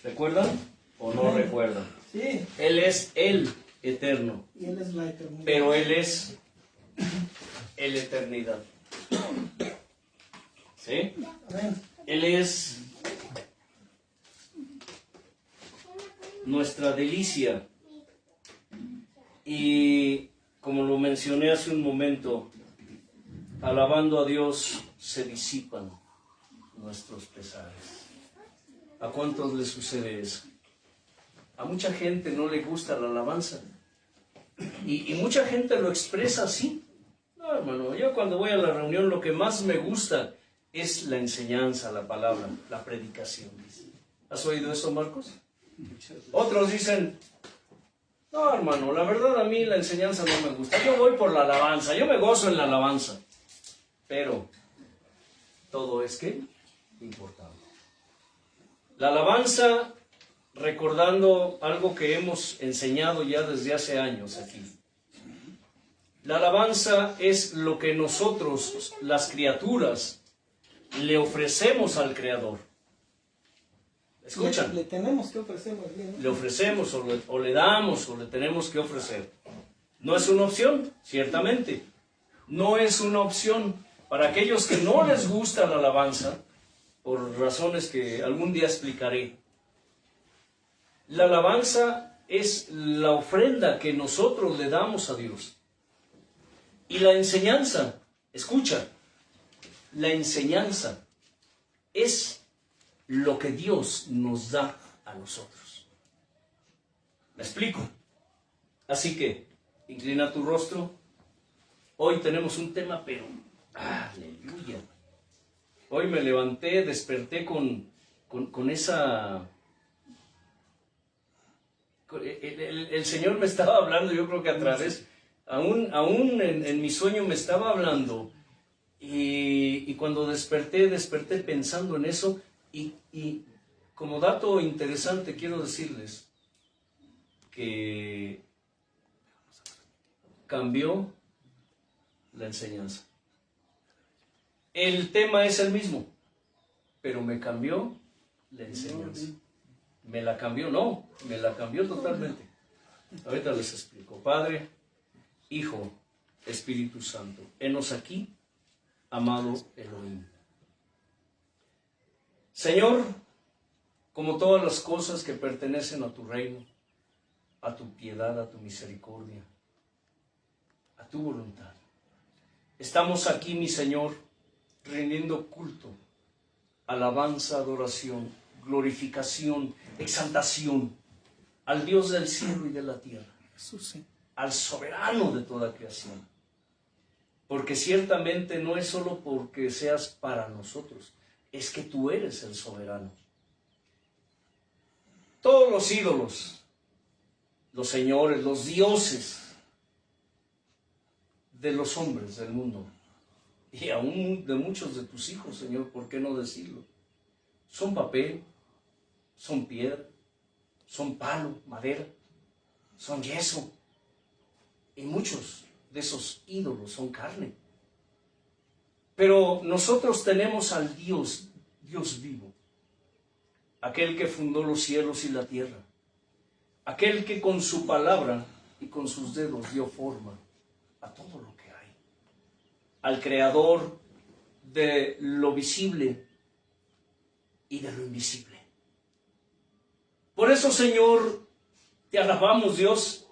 ¿Recuerdan o no recuerdan? Sí. Él es el eterno. Y Él es la eternidad. Pero Él es la eternidad. ¿Sí? Amén. Él es nuestra delicia. Y como lo mencioné hace un momento, alabando a Dios se disipan nuestros pesares. ¿A cuántos les sucede eso? A mucha gente no le gusta la alabanza. Y mucha gente lo expresa así. No, hermano, yo cuando voy a la reunión lo que más me gusta es la enseñanza, la palabra, la predicación. ¿Has oído eso, Marcos? Otros dicen, no, hermano, la verdad a mí la enseñanza no me gusta. Yo voy por la alabanza, yo me gozo en la alabanza. Pero todo es que importante. La alabanza, recordando algo que hemos enseñado ya desde hace años aquí. La alabanza es lo que nosotros, las criaturas, le ofrecemos al Creador. ¿Escuchan? Le tenemos que ofrecer más bien, ¿no? Le ofrecemos o le damos o le tenemos que ofrecer. No es una opción, ciertamente. No es una opción. Para aquellos que no les gusta la alabanza, por razones que algún día explicaré, la alabanza es la ofrenda que nosotros le damos a Dios. Y la enseñanza, escucha, la enseñanza es lo que Dios nos da a nosotros. ¿Me explico? Así que, inclina tu rostro. Hoy tenemos un tema, pero aleluya. Hoy me levanté, desperté con esa... El Señor me estaba hablando, yo creo que a través, aún en mi sueño me estaba hablando. Y cuando desperté pensando en eso. Y como dato interesante quiero decirles que cambió la enseñanza. El tema es el mismo, pero me cambió la enseñanza. ¿Me la cambió? No, me la cambió totalmente. Ahorita les explico. Padre, Hijo, Espíritu Santo, henos aquí, amado Elohim. Señor, como todas las cosas que pertenecen a tu reino, a tu piedad, a tu misericordia, a tu voluntad, estamos aquí, mi Señor, rindiendo culto, alabanza, adoración, glorificación, exaltación al Dios del cielo y de la tierra, al soberano de toda creación. Porque ciertamente no es solo porque seas para nosotros, es que tú eres el soberano. Todos los ídolos, los señores, los dioses de los hombres del mundo, y aún de muchos de tus hijos, Señor, ¿por qué no decirlo? Son papel, son piedra, son palo, madera, son yeso, y muchos de esos ídolos son carne. Pero nosotros tenemos al Dios vivo, aquel que fundó los cielos y la tierra, aquel que con su palabra y con sus dedos dio forma a todo lo que hay, al Creador de lo visible y de lo invisible. Por eso, Señor, te alabamos, Dios,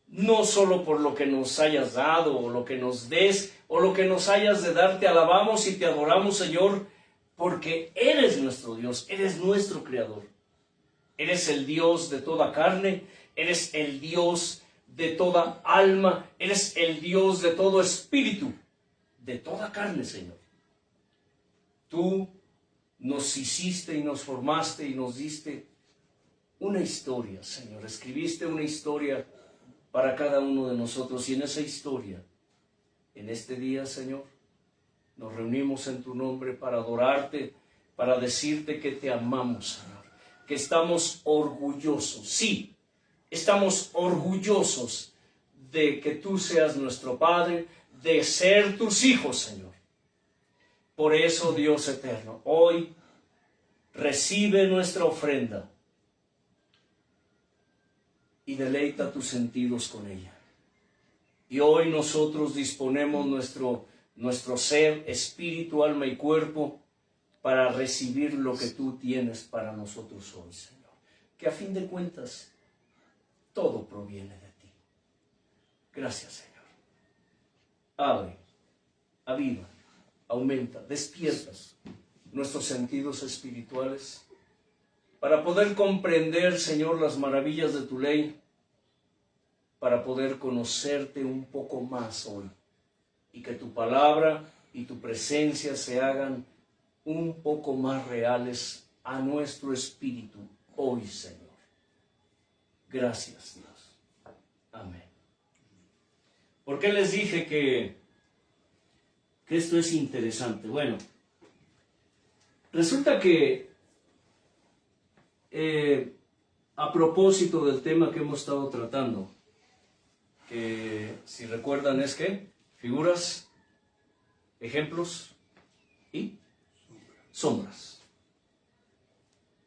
no solo por lo que nos hayas dado, o lo que nos des, o lo que nos hayas de dar, te alabamos y te adoramos, Señor, porque eres nuestro Dios, eres nuestro Creador. Eres el Dios de toda carne, eres el Dios de toda alma, eres el Dios de todo espíritu, de toda carne, Señor. Tú nos hiciste y nos formaste y nos diste una historia, Señor. Escribiste una historia para cada uno de nosotros, y en esa historia, en este día, Señor, nos reunimos en tu nombre para adorarte, para decirte que te amamos, Señor, que estamos orgullosos, sí, estamos orgullosos de que tú seas nuestro Padre, de ser tus hijos, Señor. Por eso, Dios eterno, hoy recibe nuestra ofrenda y deleita tus sentidos con ella. Y hoy nosotros disponemos nuestro ser, espíritu, alma y cuerpo para recibir lo que tú tienes para nosotros hoy, Señor. Que a fin de cuentas, todo proviene de ti. Gracias, Señor. Abre, aviva, aumenta, despiertas nuestros sentidos espirituales para poder comprender, Señor, las maravillas de tu ley, para poder conocerte un poco más hoy y que tu palabra y tu presencia se hagan un poco más reales a nuestro espíritu hoy, Señor. Gracias, Dios. Amén. ¿Por qué les dije que esto es interesante? Bueno, resulta que a propósito del tema que hemos estado tratando, que si recuerdan es que figuras, ejemplos y sombras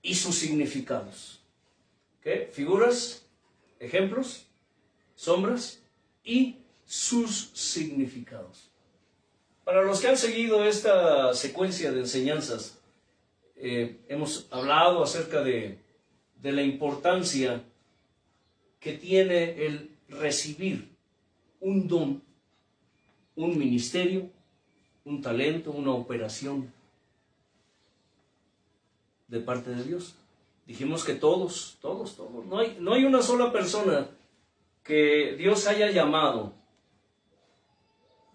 y sus significados. ¿Qué? Figuras, ejemplos, sombras y sus significados. Para los que han seguido esta secuencia de enseñanzas, hemos hablado acerca de la importancia que tiene el recibir un don, un ministerio, un talento, una operación de parte de Dios. Dijimos que todos, no hay una sola persona que Dios haya llamado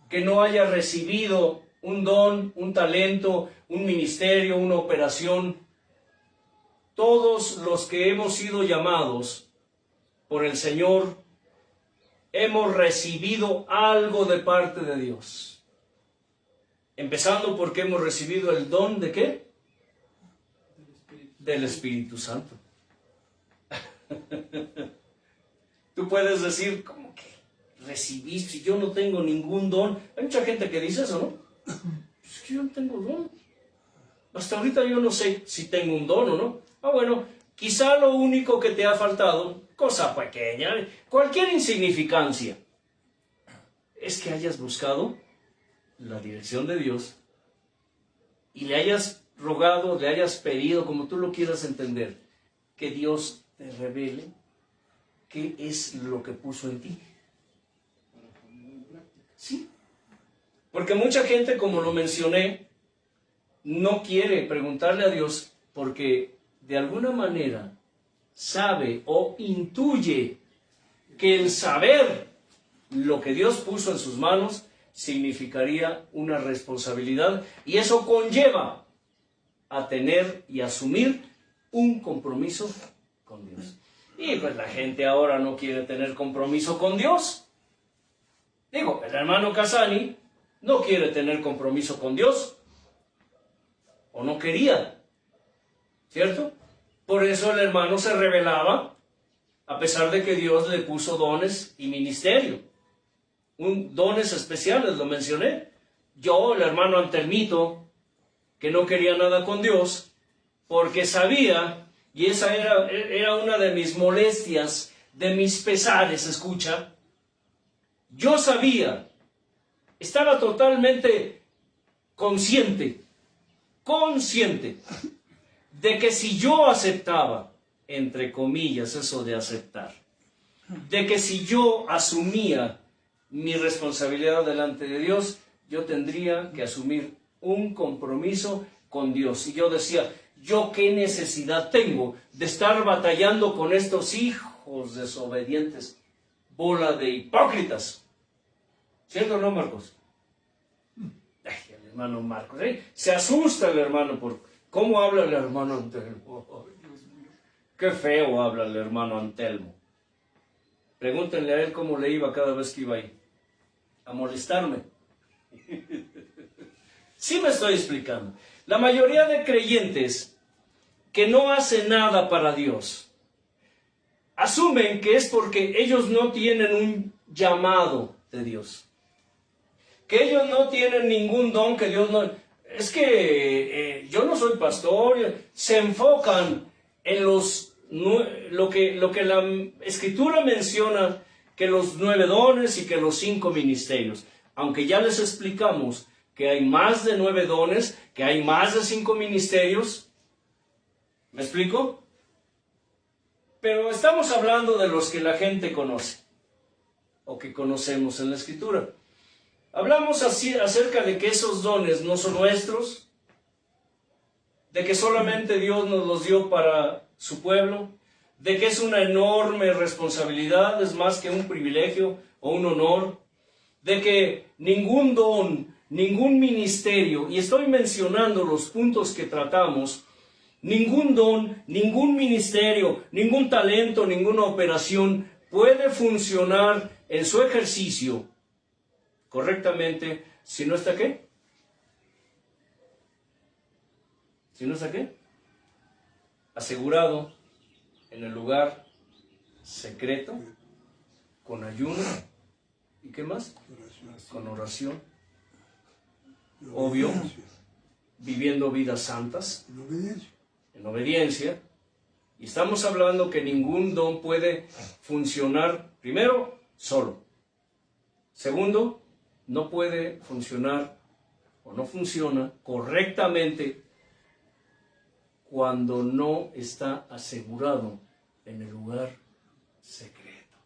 que no haya recibido un don, un talento, un ministerio, una operación. Todos los que hemos sido llamados por el Señor hemos recibido algo de parte de Dios. Empezando porque hemos recibido el don ¿de qué? Del Espíritu Santo. Tú puedes decir, ¿cómo que recibiste? Yo no tengo ningún don. Hay mucha gente que dice eso, ¿no? Es que yo no tengo don. Hasta ahorita yo no sé si tengo un don o no. Bueno, quizá lo único que te ha faltado, cosa pequeña, cualquier insignificancia, es que hayas buscado la dirección de Dios y le hayas rogado, le hayas pedido, como tú lo quieras entender, que Dios te revele qué es lo que puso en ti. Sí. Porque mucha gente, como lo mencioné, no quiere preguntarle a Dios porque de alguna manera sabe o intuye que el saber lo que Dios puso en sus manos significaría una responsabilidad y eso conlleva a tener y asumir un compromiso con Dios. Y pues la gente ahora no quiere tener compromiso con Dios. Digo, el hermano Casani no quiere tener compromiso con Dios. O no quería. ¿Cierto? Por eso el hermano se rebelaba, a pesar de que Dios le puso dones y ministerio. Dones especiales, lo mencioné. Yo, el hermano Antelmito, que no quería nada con Dios, porque sabía, y esa era una de mis molestias, de mis pesares, escucha. Yo sabía, estaba totalmente consciente de que si yo aceptaba, entre comillas, eso de aceptar, de que si yo asumía mi responsabilidad delante de Dios, yo tendría que asumir un compromiso con Dios. Y yo decía, ¿yo qué necesidad tengo de estar batallando con estos hijos desobedientes? Bola de hipócritas. ¿Cierto o no, Marcos? Ay, el hermano Marcos. Se asusta el hermano por cómo habla el hermano Antelmo. Ay, Dios mío. Qué feo habla el hermano Antelmo. Pregúntenle a él cómo le iba cada vez que iba ahí. A molestarme. Sí me estoy explicando. La mayoría de creyentes que no hacen nada para Dios asumen que es porque ellos no tienen un llamado de Dios. Que ellos no tienen ningún don que Dios no... es que yo no soy pastor, se enfocan en lo que la Escritura menciona, que los 9 dones y que los 5 ministerios. Aunque ya les explicamos que hay más de 9 dones, que hay más de 5 ministerios. ¿Me explico? Pero estamos hablando de los que la gente conoce, o que conocemos en la Escritura. Hablamos así acerca de que esos dones no son nuestros, de que solamente Dios nos los dio para su pueblo, de que es una enorme responsabilidad, es más que un privilegio o un honor, de que ningún don, ningún ministerio, y estoy mencionando los puntos que tratamos, ningún don, ningún ministerio, ningún talento, ninguna operación puede funcionar en su ejercicio correctamente si no está ¿qué? Si no está ¿qué? Asegurado en el lugar secreto, con ayuno, ¿y qué más? Con oración. Obvio, viviendo vidas santas, en obediencia. Y estamos hablando que ningún don puede funcionar, primero, solo. Segundo, no puede funcionar o no funciona correctamente cuando no está asegurado en el lugar secreto.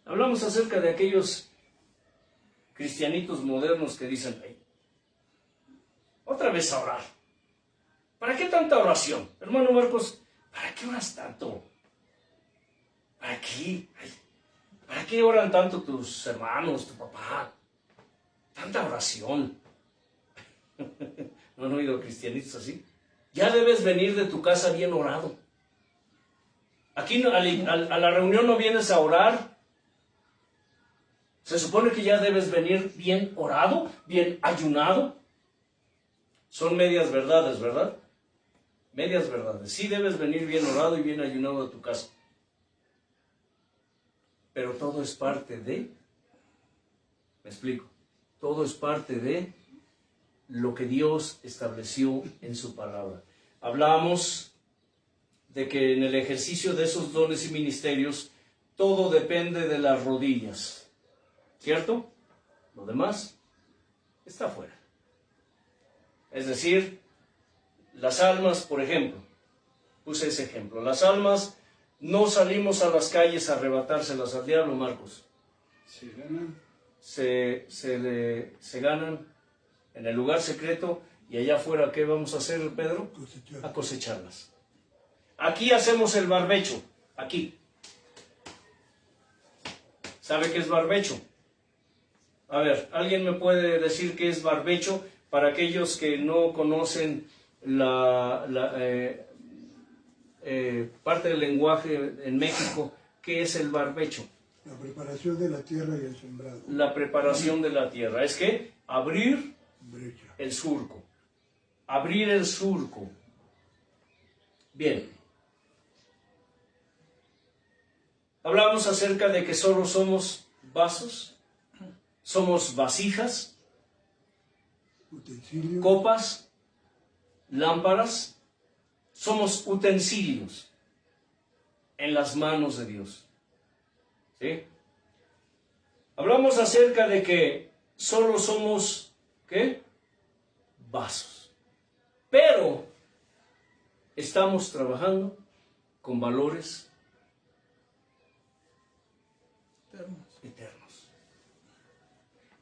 Hablamos acerca de aquellos cristianitos modernos que dicen, hey, otra vez a orar. ¿Para qué tanta oración? Hermano Marcos, ¿para qué oras tanto? ¿Para qué? Ay, ¿para qué oran tanto tus hermanos, tu papá? Tanta oración. ¿No han oído cristianitos así? Ya debes venir de tu casa bien orado. Aquí a la reunión no vienes a orar. Se supone que ya debes venir bien orado, bien ayunado. Son medias verdades, ¿verdad? Medias verdades. Sí debes venir bien orado y bien ayunado a tu casa. Pero todo es parte de... Me explico. Todo es parte de lo que Dios estableció en su palabra. Hablamos de que en el ejercicio de esos dones y ministerios todo depende de las rodillas, ¿cierto? Lo demás está fuera. Es decir, las almas, por ejemplo, puse ese ejemplo, las almas no salimos a las calles a arrebatárselas al diablo, Marcos. Se ganan. Se ganan en el lugar secreto y allá afuera, ¿qué vamos a hacer, Pedro? Cosechar. A cosecharlas. Aquí hacemos el barbecho, aquí. ¿Sabe qué es barbecho? A ver, ¿alguien me puede decir qué es barbecho para aquellos que no conocen parte del lenguaje en México? ¿Qué es el barbecho? La preparación de la tierra y el sembrado. La preparación de la tierra. Es que abrir Brecha. el surco. Abrir el surco. Bien. Hablamos acerca de que solo somos vasos, somos vasijas, Utensilios. copas, lámparas, somos utensilios en las manos de Dios. ¿Sí? Hablamos acerca de que solo somos, ¿qué? Vasos. Pero estamos trabajando con valores eternos.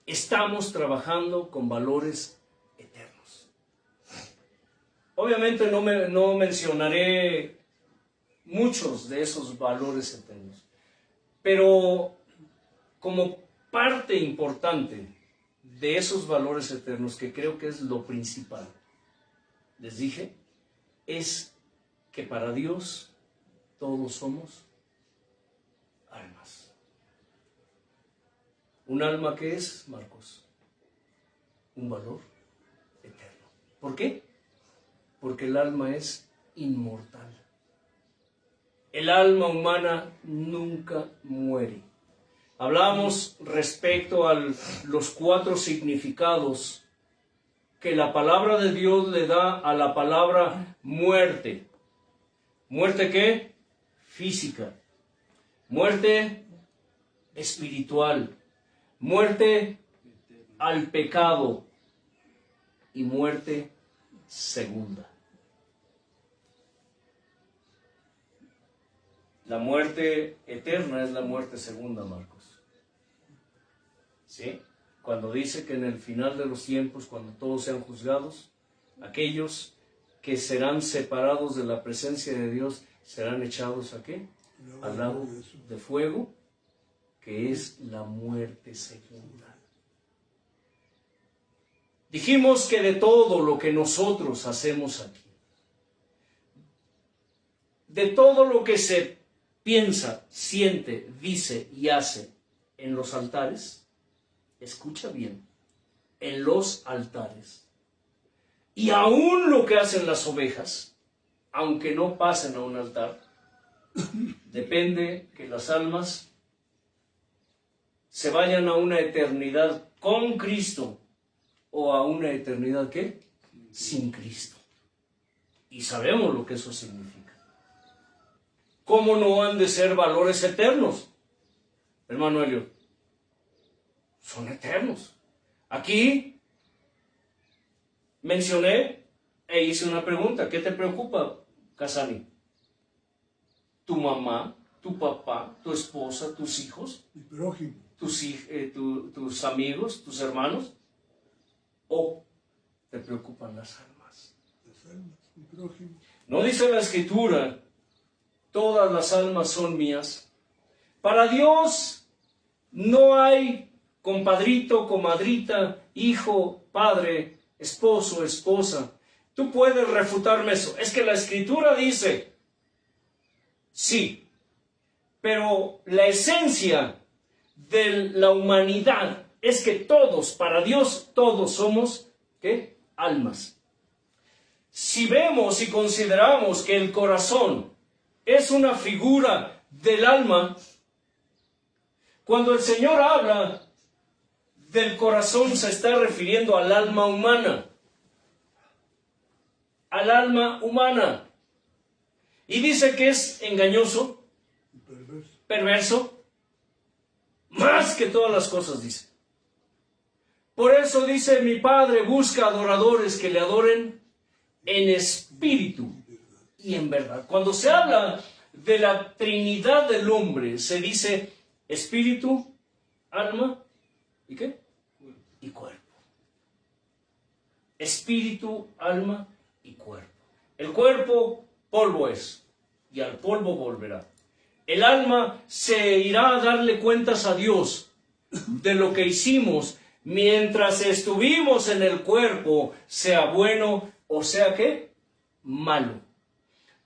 Estamos trabajando con valores eternos. Obviamente no mencionaré muchos de esos valores eternos, pero como parte importante de esos valores eternos, que creo que es lo principal, les dije, es que para Dios todos somos almas. ¿Un alma qué es, Marcos? Un valor eterno. ¿Por qué? Porque el alma es inmortal. El alma humana nunca muere. Hablamos respecto a los 4 significados que la palabra de Dios le da a la palabra muerte. ¿Muerte qué? Física. Muerte espiritual. Muerte al pecado. Y muerte segunda. La muerte eterna es la muerte segunda, Marcos. ¿Sí? Cuando dice que en el final de los tiempos, cuando todos sean juzgados, aquellos que serán separados de la presencia de Dios serán echados ¿a qué? Al lago de fuego, que es la muerte segunda. Dijimos que de todo lo que nosotros hacemos aquí, de todo lo que se piensa, siente, dice y hace en los altares, escucha bien, en los altares, y aún lo que hacen las ovejas, aunque no pasen a un altar, depende que las almas se vayan a una eternidad con Cristo o a una eternidad ¿qué? Sin Cristo. Y sabemos lo que eso significa. ¿Cómo no han de ser valores eternos? Hermano Elio, son eternos. Aquí mencioné e hice una pregunta. ¿Qué te preocupa, Casani? ¿Tu mamá, tu papá, tu esposa, tus hijos? Mi prójimo. Tus amigos, tus hermanos? ¿O te preocupan las almas? Las almas, mi prójimo. ¿No dice la Escritura, todas las almas son mías? Para Dios no hay compadrito, comadrita, hijo, padre, esposo, esposa. Tú puedes refutarme eso. Es que la Escritura dice, sí, pero la esencia de la humanidad es que todos, para Dios, todos somos, ¿qué? Almas. Si vemos y consideramos que el corazón es una figura del alma, cuando el Señor habla del corazón se está refiriendo al alma humana. Al alma humana. Y dice que es engañoso, perverso, más que todas las cosas, dice. Por eso dice, mi Padre busca adoradores que le adoren en espíritu y en verdad. Cuando se habla de la Trinidad del hombre, se dice espíritu, alma, ¿y qué? Y cuerpo. Espíritu, alma y cuerpo. El cuerpo, polvo es, y al polvo volverá. El alma se irá a darle cuentas a Dios de lo que hicimos mientras estuvimos en el cuerpo, sea bueno o sea ¿qué? Malo.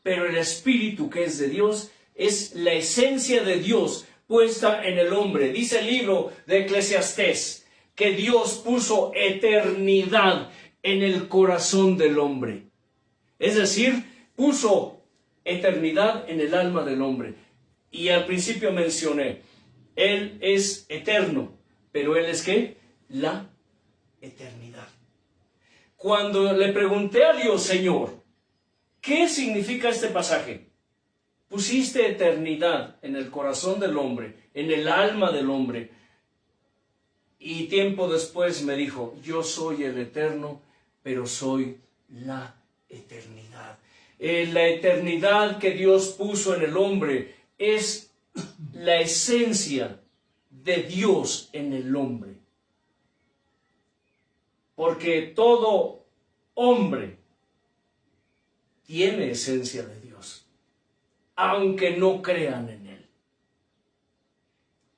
Pero el espíritu que es de Dios es la esencia de Dios puesta en el hombre. Dice el libro de Eclesiastés que Dios puso eternidad en el corazón del hombre. Es decir, puso eternidad en el alma del hombre. Y al principio mencioné, Él es eterno, pero Él es ¿qué? La eternidad. Cuando le pregunté a Dios, Señor, ¿qué significa este pasaje? Pusiste eternidad en el corazón del hombre, en el alma del hombre. Y tiempo después me dijo, yo soy el eterno, pero soy la eternidad. La eternidad que Dios puso en el hombre es la esencia de Dios en el hombre. Porque todo hombre tiene esencia de Dios, aunque no crean en Él.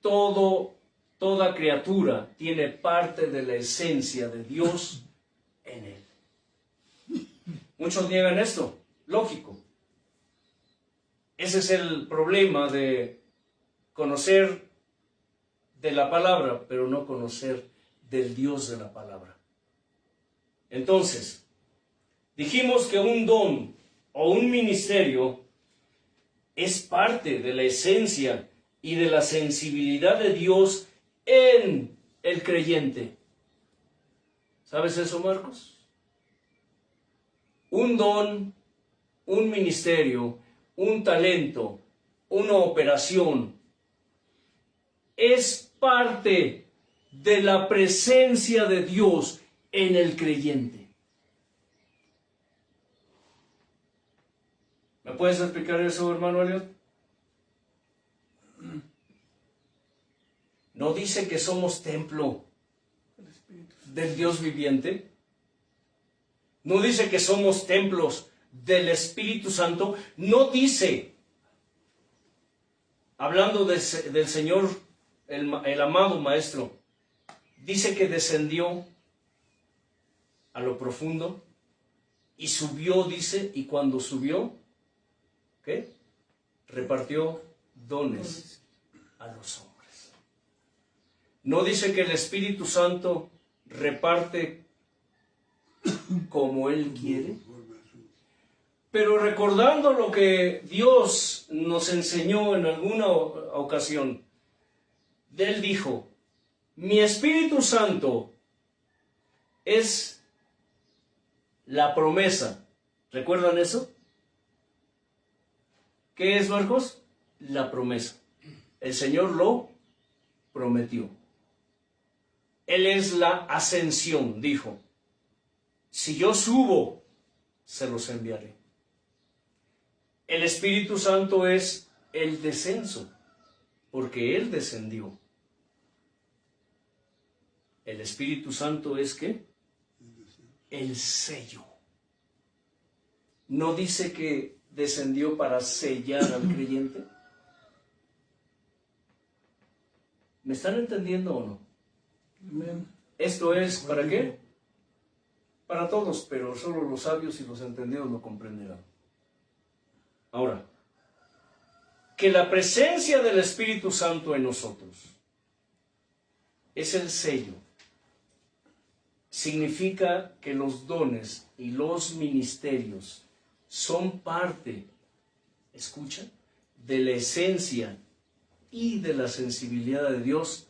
Toda criatura tiene parte de la esencia de Dios en Él. Muchos niegan esto, lógico. Ese es el problema de conocer de la palabra, pero no conocer del Dios de la palabra. Entonces, dijimos que un don o un ministerio es parte de la esencia y de la sensibilidad de Dios en el creyente. ¿Sabes eso, Marcos? un don, un ministerio, un talento, una operación, es parte de la presencia de Dios en el creyente. ¿Me puedes explicar eso, hermano Elliot? ¿No dice que somos templo del Dios viviente? ¿No dice que somos templos del Espíritu Santo? ¿No dice, hablando del Señor, el amado Maestro, dice que descendió a lo profundo y subió, dice, y cuando subió, ¿qué? Repartió dones a los hombres. ¿No dice que el Espíritu Santo reparte como Él quiere? Pero recordando lo que Dios nos enseñó en alguna ocasión, Él dijo, mi Espíritu Santo es la promesa. ¿Recuerdan eso? ¿Qué es, Marcos? La promesa. El Señor lo prometió. Él es la ascensión, dijo. Si yo subo, se los enviaré. El Espíritu Santo es el descenso, porque Él descendió. El Espíritu Santo es ¿qué? El sello. ¿No dice que descendió para sellar al creyente? ¿Me están entendiendo o no? Esto es, ¿para qué? Para todos, pero solo los sabios y los entendidos lo comprenderán. Ahora, que la presencia del Espíritu Santo en nosotros es el sello, significa que los dones y los ministerios son parte, escucha, de la esencia y de la sensibilidad de Dios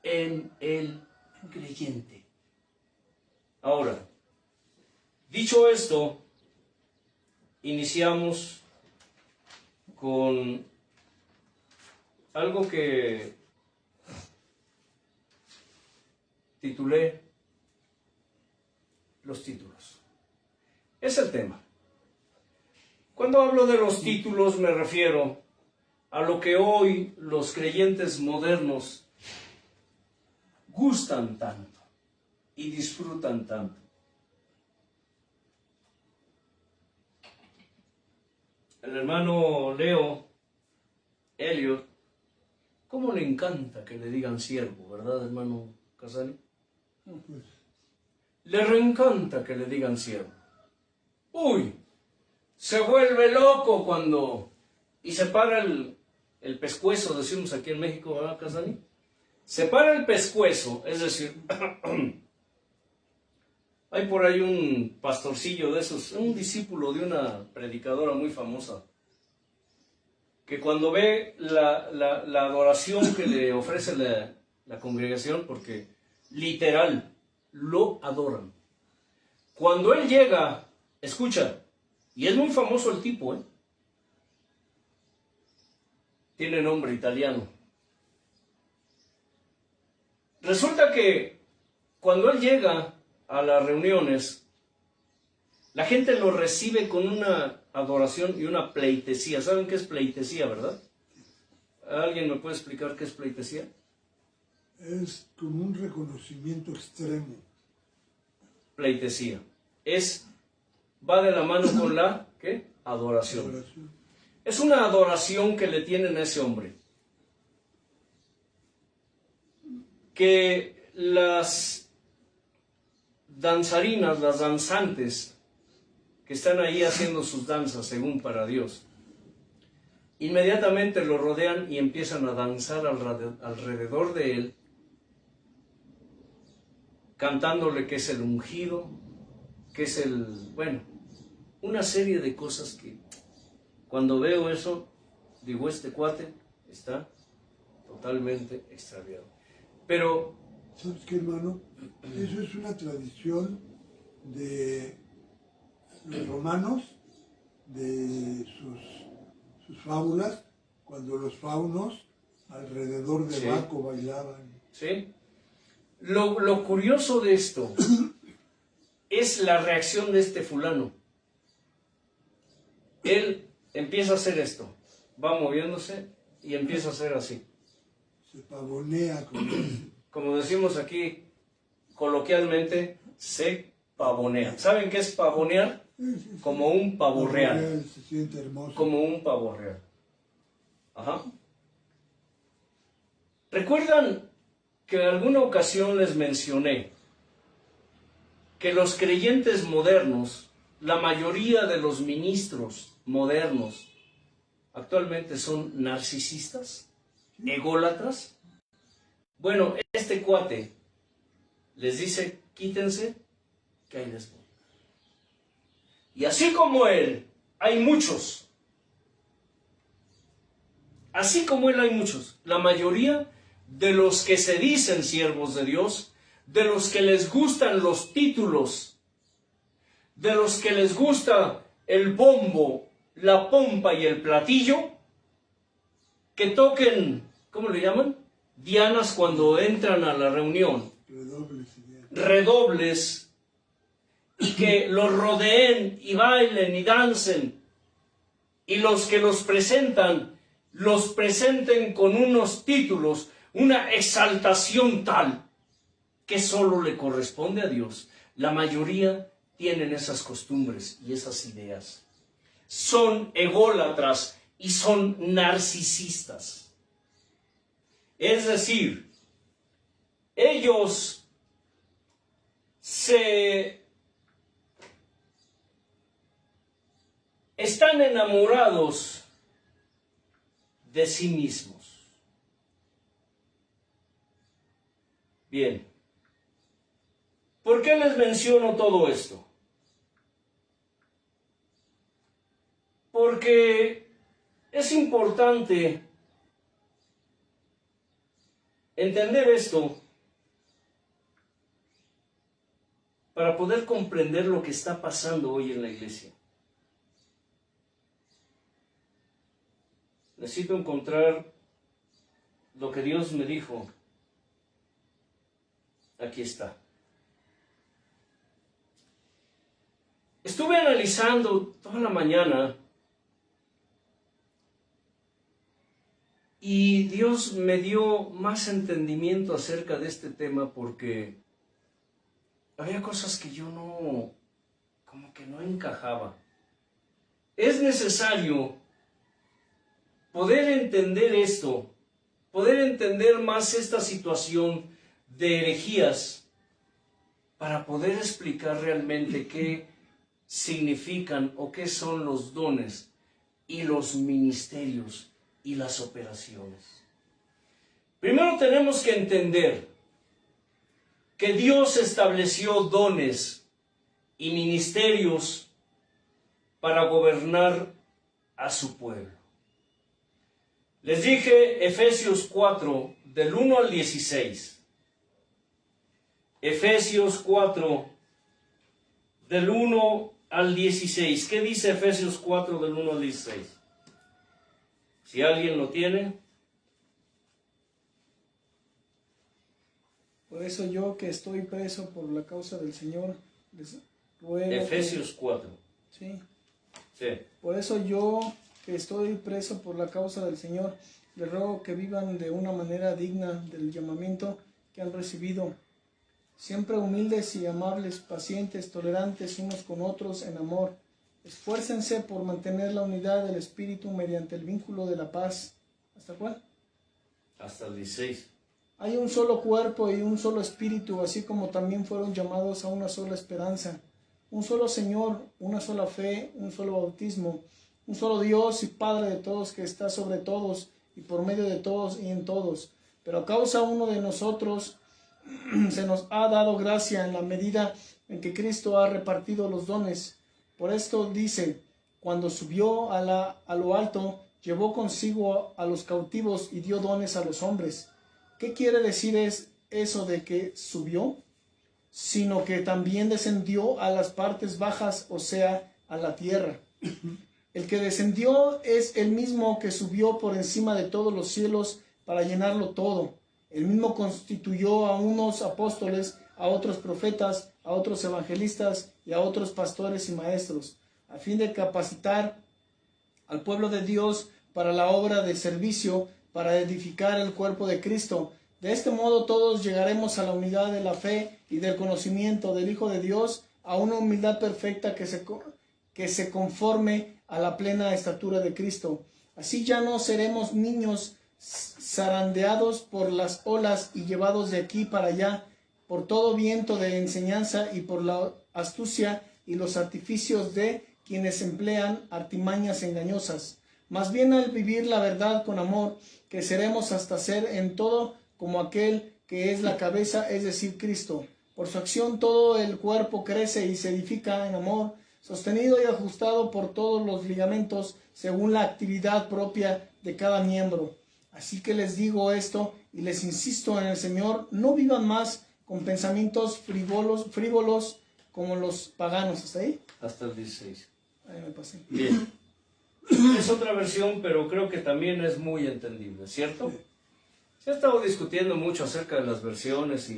en el creyente. Ahora, dicho esto, iniciamos con algo que titulé los títulos. Es el tema. Cuando hablo de los títulos me refiero a lo que hoy los creyentes modernos gustan tanto y disfrutan tanto. El hermano Leo Elliot, ¿cómo le encanta que le digan siervo, verdad, hermano Casani? Le reencanta que le digan siervo. Uy, se vuelve loco cuando... Y se para el pescuezo, decimos aquí en México, ¿verdad, Casani? Se para el pescuezo, es decir, hay por ahí un pastorcillo de esos, un discípulo de una predicadora muy famosa, que cuando ve la adoración que le ofrece la congregación, porque literal, lo adoran. Cuando él llega, escucha, y es muy famoso el tipo, tiene nombre italiano. Resulta que cuando él llega a las reuniones, la gente lo recibe con una adoración y una pleitesía. ¿Saben qué es pleitesía, verdad? ¿Alguien me puede explicar qué es pleitesía? Es como un reconocimiento extremo. Pleitesía. Va de la mano con la, ¿qué? Adoración. Es una adoración que le tienen a ese hombre. Que las danzarinas, las danzantes, que están ahí haciendo sus danzas según para Dios, inmediatamente lo rodean y empiezan a danzar alrededor de él, cantándole que es el ungido, que es una serie de cosas que cuando veo eso, digo, este cuate está totalmente extraviado. Pero, ¿sabes qué, hermano? Eso es una tradición de los romanos de sus fábulas, cuando los faunos alrededor de Sí. Baco bailaban. ¿Sí? Lo curioso de esto es la reacción de este fulano. Él empieza a hacer esto, va moviéndose y empieza a hacer así. Se pavonea con Como decimos aquí coloquialmente, se pavonea. ¿Saben qué es pavonear? Como un pavo real. Se siente hermoso. Como un pavo real. Ajá. ¿Recuerdan que en alguna ocasión les mencioné que los creyentes modernos, la mayoría de los ministros modernos, actualmente son narcisistas, ególatras? Bueno, este cuate les dice, quítense, que ahí les voy. Y así como él, hay muchos. Así como él hay muchos. La mayoría de los que se dicen siervos de Dios, de los que les gustan los títulos, de los que les gusta el bombo, la pompa y el platillo, que toquen, ¿cómo le llaman? Dianas cuando entran a la reunión. Redobles. Y que los rodeen y bailen y dancen. Y los que los presenten con unos títulos, una exaltación tal que solo le corresponde a Dios. La mayoría tienen esas costumbres y esas ideas. Son ególatras y son narcisistas. Es decir, ellos están enamorados de sí mismos. Bien. ¿Por qué les menciono todo esto? Porque es importante entender esto para poder comprender lo que está pasando hoy en la iglesia. Necesito encontrar lo que Dios me dijo. Aquí está. Estuve analizando toda la mañana y Dios me dio más entendimiento acerca de este tema porque había cosas que yo como que no encajaba. Es necesario poder entender esto, poder entender más esta situación de herejías para poder explicar realmente qué significan o qué son los dones y los ministerios y las operaciones. Primero tenemos que entender que Dios estableció dones y ministerios para gobernar a su pueblo. Les dije Efesios 4, del 1 al 16. Efesios 4, del 1 al 16. ¿Qué dice Efesios 4, del 1 al 16? Si alguien lo tiene. Por eso yo, que estoy preso por la causa del Señor, les ruego Efesios 4. Sí. Sí. Por eso yo, que estoy preso por la causa del Señor, les ruego que vivan de una manera digna del llamamiento que han recibido, siempre humildes y amables, pacientes, tolerantes unos con otros en amor. Esfuércense por mantener la unidad del Espíritu mediante el vínculo de la paz. ¿Hasta cuál? Hasta el 16. Hay un solo cuerpo y un solo espíritu, así como también fueron llamados a una sola esperanza. Un solo Señor, una sola fe, un solo bautismo, un solo Dios y Padre de todos, que está sobre todos y por medio de todos y en todos. Pero a causa uno de nosotros se nos ha dado gracia en la medida en que Cristo ha repartido los dones. Por esto dice, cuando subió a lo alto, llevó consigo a los cautivos y dio dones a los hombres. ¿Qué quiere decir eso de que subió? Sino que también descendió a las partes bajas, o sea, a la tierra. El que descendió es el mismo que subió por encima de todos los cielos para llenarlo todo. El mismo constituyó a unos apóstoles, a otros profetas, a otros evangelistas y a otros pastores y maestros, a fin de capacitar al pueblo de Dios para la obra de servicio, para edificar el cuerpo de Cristo. De este modo todos llegaremos a la unidad de la fe y del conocimiento del Hijo de Dios, a una humildad perfecta que se conforme a la plena estatura de Cristo. Así ya no seremos niños zarandeados por las olas y llevados de aquí para allá, por todo viento de enseñanza y por la astucia y los artificios de quienes emplean artimañas engañosas. Más bien al vivir la verdad con amor, creceremos hasta ser en todo como aquel que es la cabeza, es decir, Cristo. Por su acción todo el cuerpo crece y se edifica en amor, sostenido y ajustado por todos los ligamentos según la actividad propia de cada miembro. Así que les digo esto y les insisto en el Señor, no vivan más con pensamientos frívolos como los paganos. ¿Hasta ahí? Hasta el 16. Ahí me pasé. Bien. Es otra versión, pero creo que también es muy entendible, ¿cierto? Se ha estado discutiendo mucho acerca de las versiones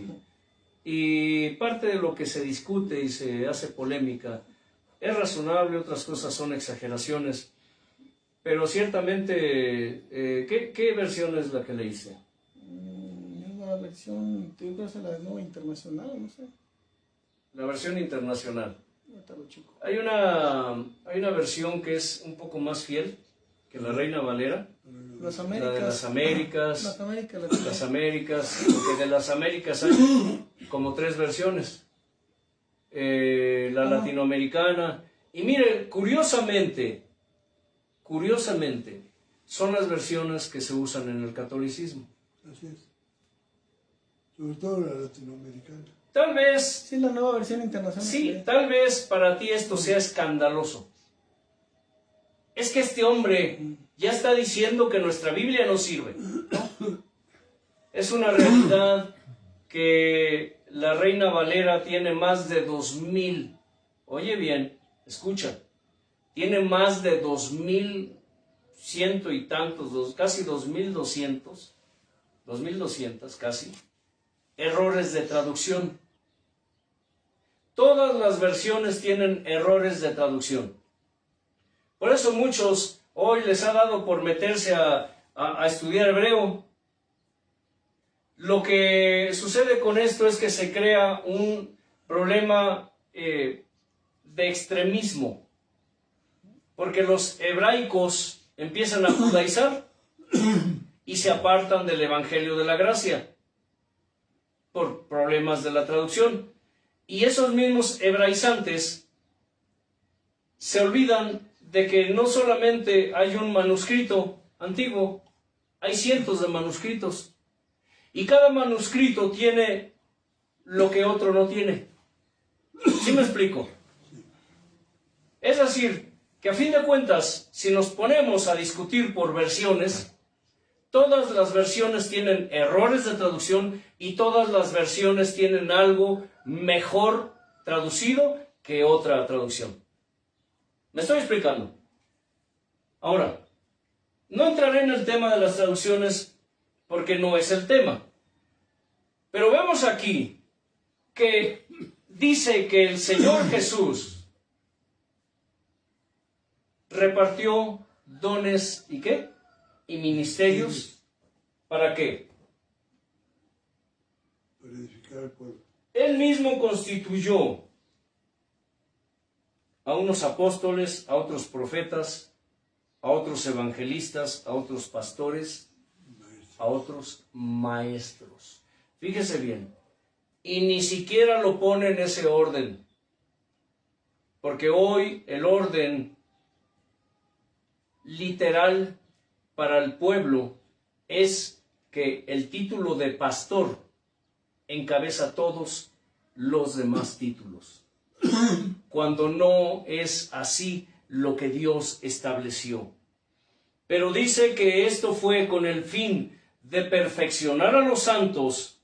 y parte de lo que se discute y se hace polémica es razonable, otras cosas son exageraciones. Pero ciertamente, ¿qué versión es la que leíste? Es la versión, creo que es la nueva internacional, no sé. La versión internacional. Ahorita lo checo. Hay una versión que es un poco más fiel que la Reina Valera. Las La Américas. de las Américas. Las Américas. Las Américas. Porque de las Américas hay como 3 versiones. La latinoamericana. Y mire, curiosamente, son las versiones que se usan en el catolicismo. Así es. Sobre todo la latinoamericana. Tal vez, Sí, la nueva versión internacional. sí, tal vez para ti esto sea escandaloso. Es que este hombre ya está diciendo que nuestra Biblia no sirve. Es una realidad que la Reina Valera tiene más de 2000. Oye bien, escucha. Tiene más de 2100 y tantos, casi 2200 casi, errores de traducción. Todas las versiones tienen errores de traducción. Por eso muchos hoy les ha dado por meterse a estudiar hebreo. Lo que sucede con esto es que se crea un problema de extremismo. Porque los hebraicos empiezan a judaizar y se apartan del Evangelio de la Gracia por problemas de la traducción. Y esos mismos hebraizantes se olvidan de que no solamente hay un manuscrito antiguo, hay cientos de manuscritos. Y cada manuscrito tiene lo que otro no tiene. ¿Sí me explico? Es decir, que a fin de cuentas, si nos ponemos a discutir por versiones, todas las versiones tienen errores de traducción y todas las versiones tienen algo mejor traducido que otra traducción. ¿Me estoy explicando? Ahora, no entraré en el tema de las traducciones porque no es el tema. Pero vemos aquí que dice que el Señor Jesús repartió dones ¿y qué? Y ministerios. ¿Para qué? Para edificar el pueblo. Él mismo constituyó a unos apóstoles, a otros profetas, a otros evangelistas, a otros pastores, a otros maestros. Fíjese bien, y ni siquiera lo pone en ese orden, porque hoy el orden literal para el pueblo es que el título de pastor encabeza todos los demás títulos, cuando no es así lo que Dios estableció. Pero dice que esto fue con el fin de perfeccionar a los santos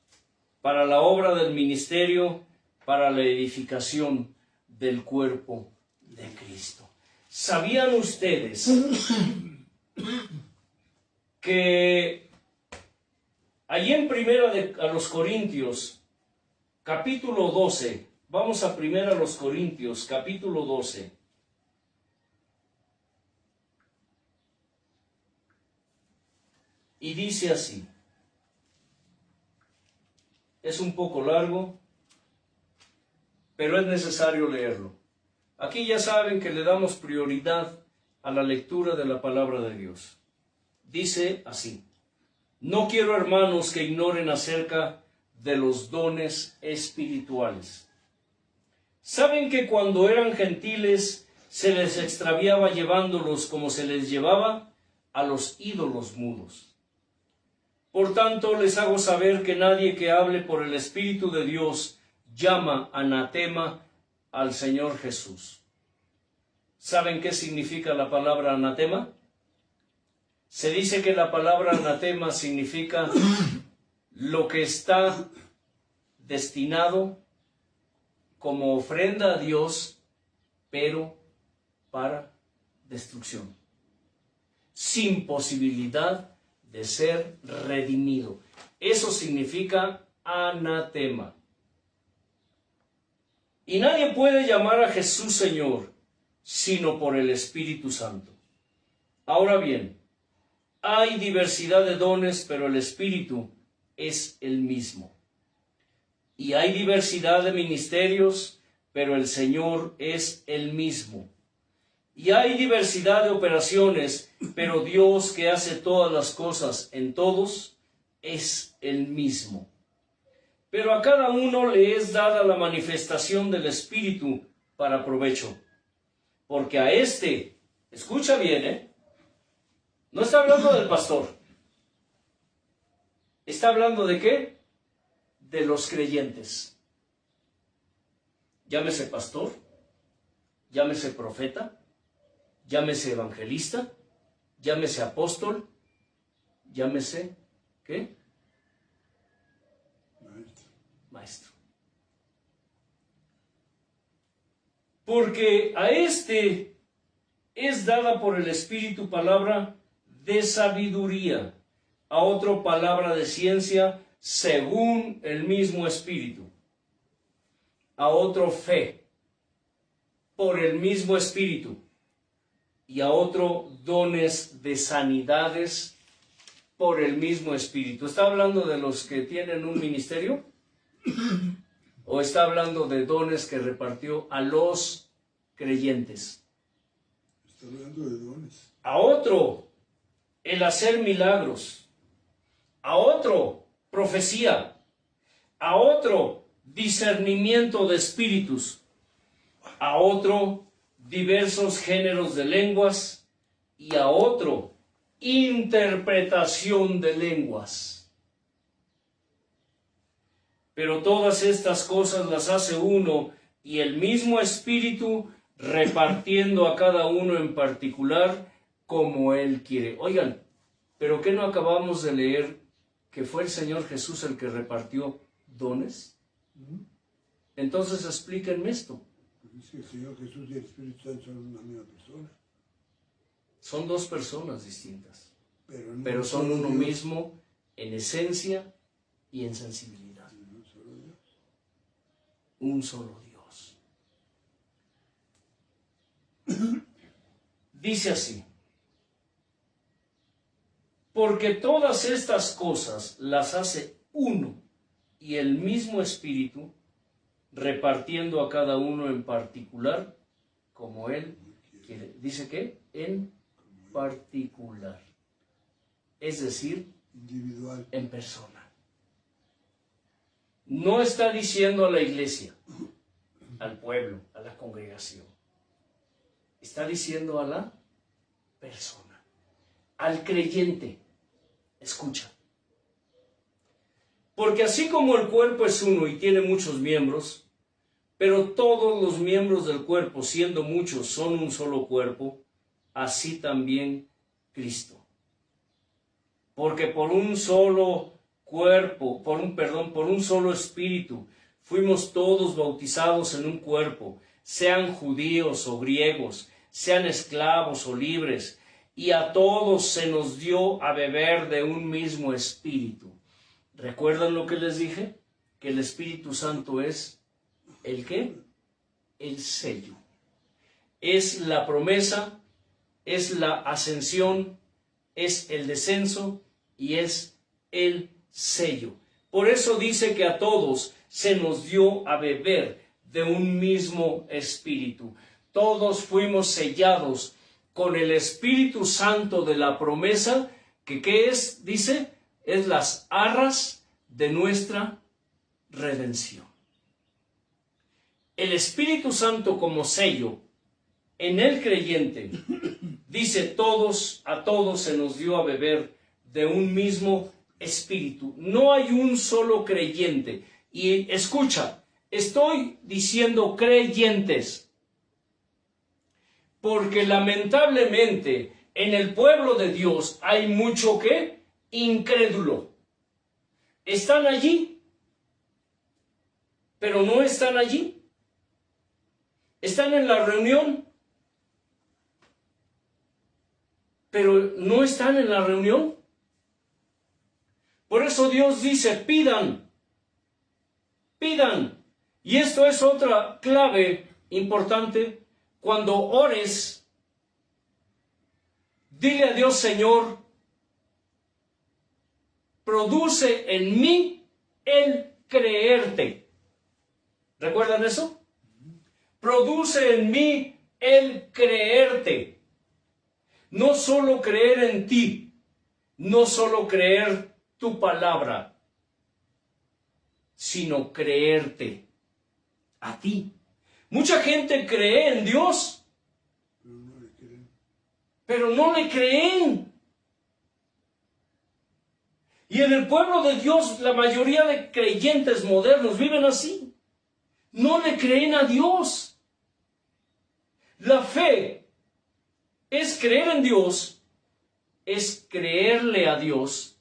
para la obra del ministerio, para la edificación del cuerpo de Cristo. ¿Sabían ustedes que allí en a los Corintios, capítulo 12, vamos a a los Corintios, capítulo 12, y dice así, es un poco largo, pero es necesario leerlo. Aquí ya saben que le damos prioridad a la lectura de la palabra de Dios. Dice así: no quiero, hermanos, que ignoren acerca de los dones espirituales. ¿Saben que cuando eran gentiles se les extraviaba llevándolos como se les llevaba a los ídolos mudos? Por tanto, les hago saber que nadie que hable por el Espíritu de Dios llama anatema al Señor Jesús. ¿Saben qué significa la palabra anatema? Se dice que la palabra anatema significa lo que está destinado como ofrenda a Dios, pero para destrucción, sin posibilidad de ser redimido. Eso significa anatema. Y nadie puede llamar a Jesús Señor, sino por el Espíritu Santo. Ahora bien, hay diversidad de dones, pero el Espíritu es el mismo. Y hay diversidad de ministerios, pero el Señor es el mismo. Y hay diversidad de operaciones, pero Dios, que hace todas las cosas en todos, es el mismo. Pero a cada uno le es dada la manifestación del Espíritu para provecho. Porque a este, escucha bien, no está hablando del pastor. ¿Está hablando de qué? De los creyentes. Llámese pastor, llámese profeta, llámese evangelista, llámese apóstol, llámese, ¿qué? Maestro. Porque a este es dada por el Espíritu palabra de sabiduría, a otro palabra de ciencia según el mismo Espíritu, a otro fe por el mismo Espíritu, y a otro dones de sanidades por el mismo Espíritu. ¿Está hablando de los que tienen un ministerio? ¿O está hablando de dones que repartió a los creyentes? Está hablando de dones. A otro, el hacer milagros. A otro, profecía. A otro, discernimiento de espíritus. A otro, diversos géneros de lenguas. Y a otro, interpretación de lenguas. Pero todas estas cosas las hace uno y el mismo Espíritu, repartiendo a cada uno en particular como Él quiere. Oigan, ¿pero qué no acabamos de leer que fue el Señor Jesús el que repartió dones? Entonces explíquenme esto. Dice que el Señor Jesús y el Espíritu Santo son una misma persona. Son dos personas distintas, Pero, pero son uno mismo en esencia y en sensibilidad. Un solo Dios. Dice así: porque todas estas cosas las hace uno y el mismo Espíritu, repartiendo a cada uno en particular como Él quiere. ¿Dice qué? En particular. Es decir, individual, en persona. No está diciendo a la iglesia, al pueblo, a la congregación. Está diciendo a la persona, al creyente. Escucha. Porque así como el cuerpo es uno y tiene muchos miembros, pero todos los miembros del cuerpo, siendo muchos, son un solo cuerpo, así también Cristo. Porque por un solo por un solo espíritu, fuimos todos bautizados en un cuerpo, sean judíos o griegos, sean esclavos o libres, y a todos se nos dio a beber de un mismo espíritu. ¿Recuerdan lo que les dije? Que el Espíritu Santo es ¿el qué? El sello. Es la promesa, es la ascensión, es el descenso y es el sello. Por eso dice que a todos se nos dio a beber de un mismo espíritu. Todos fuimos sellados con el Espíritu Santo de la promesa, que ¿qué es? Dice, es las arras de nuestra redención. El Espíritu Santo como sello en el creyente, dice a todos se nos dio a beber de un mismo espíritu. No hay un solo creyente. Y escucha, estoy diciendo creyentes, porque lamentablemente en el pueblo de Dios hay mucho que incrédulo. Están allí, pero no están allí. Están en la reunión, pero no están en la reunión. Por eso Dios dice, pidan. Y esto es otra clave importante. Cuando ores, dile a Dios, Señor, produce en mí el creerte. ¿Recuerdan eso? Produce en mí el creerte. No solo creer en ti, no solo creer tu palabra, sino creerte a ti. Mucha gente cree en Dios, pero no le creen. Y en el pueblo de Dios, la mayoría de creyentes modernos viven así. No le creen a Dios. La fe es creer en Dios, es creerle a Dios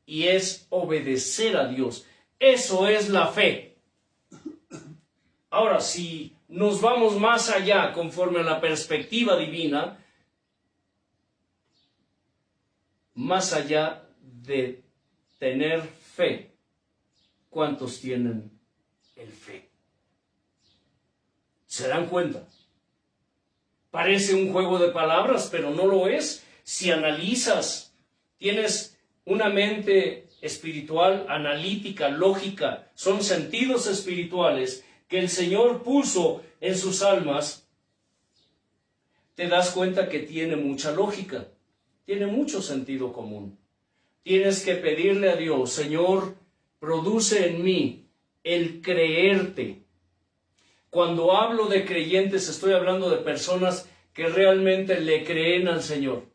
y es obedecer a Dios. Eso es la fe. Ahora, si nos vamos más allá conforme a la perspectiva divina, más allá de tener fe, ¿cuántos tienen el fe? ¿Se dan cuenta? Parece un juego de palabras, pero no lo es. Si analizas, tienes una mente espiritual, analítica, lógica, son sentidos espirituales que el Señor puso en sus almas, te das cuenta que tiene mucha lógica, tiene mucho sentido común. Tienes que pedirle a Dios, Señor, produce en mí el creerte. Cuando hablo de creyentes, estoy hablando de personas que realmente le creen al Señor.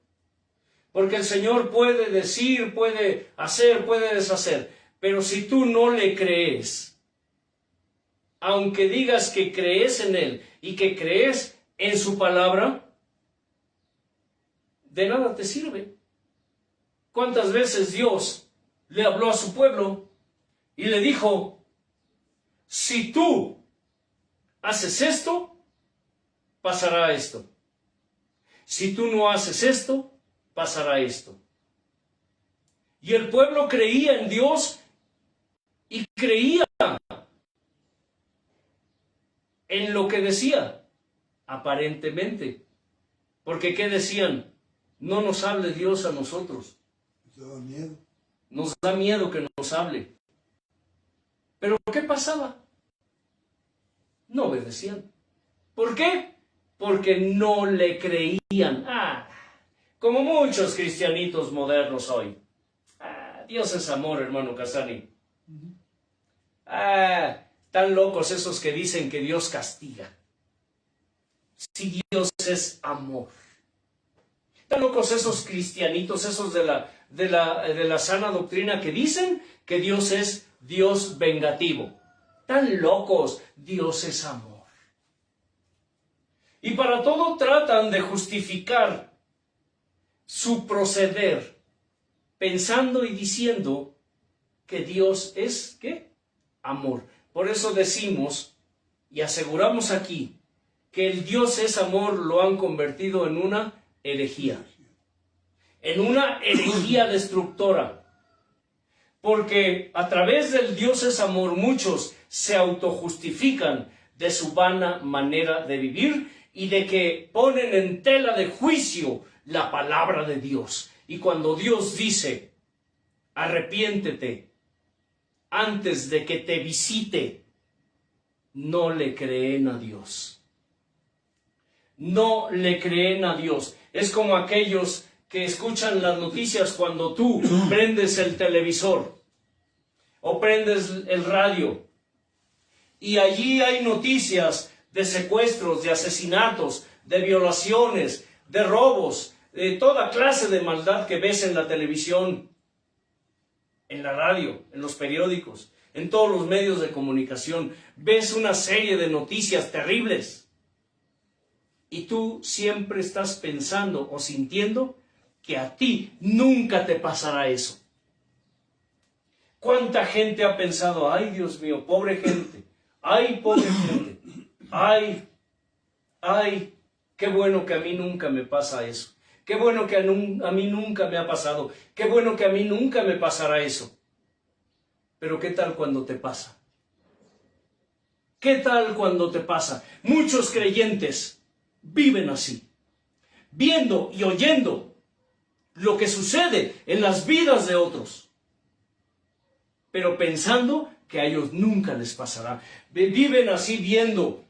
Porque el Señor puede decir, puede hacer, puede deshacer. Pero si tú no le crees, aunque digas que crees en Él y que crees en su palabra, de nada te sirve. ¿Cuántas veces Dios le habló a su pueblo y le dijo, si tú haces esto, pasará esto. Si tú no haces esto, pasará esto. Y el pueblo creía en Dios y creía en lo que decía, aparentemente. Porque ¿qué decían? No nos hable Dios a nosotros. Nos da miedo que nos hable. Pero ¿qué pasaba? No obedecían. ¿Por qué? Porque no le creían. Como muchos cristianitos modernos hoy. Dios es amor, hermano Casani. Tan locos esos que dicen que Dios castiga. Si Dios es amor. Tan locos esos cristianitos, esos de la sana doctrina que dicen que Dios es Dios vengativo. Tan locos, Dios es amor. Y para todo tratan de justificar su proceder, pensando y diciendo que Dios es, ¿qué? Amor. Por eso decimos y aseguramos aquí que el Dios es amor lo han convertido en una herejía. En una herejía destructora. Porque a través del Dios es amor muchos se autojustifican de su vana manera de vivir y de que ponen en tela de juicio la palabra de Dios. Y cuando Dios dice, arrepiéntete antes de que te visite, no le creen a Dios. No le creen a Dios. Es como aquellos que escuchan las noticias cuando tú prendes el televisor o prendes el radio y allí hay noticias de secuestros, de asesinatos, de violaciones, de robos, de toda clase de maldad que ves en la televisión, en la radio, en los periódicos, en todos los medios de comunicación. Ves una serie de noticias terribles y tú siempre estás pensando o sintiendo que a ti nunca te pasará eso. ¿Cuánta gente ha pensado, ay Dios mío, pobre gente, ay pobre gente, ay, qué bueno que a mí nunca me pasa eso, qué bueno que a mí nunca me ha pasado, qué bueno que a mí nunca me pasará eso? Pero ¿qué tal cuando te pasa? ¿Qué tal cuando te pasa? Muchos creyentes viven así, viendo y oyendo lo que sucede en las vidas de otros, pero pensando que a ellos nunca les pasará. Viven así viendo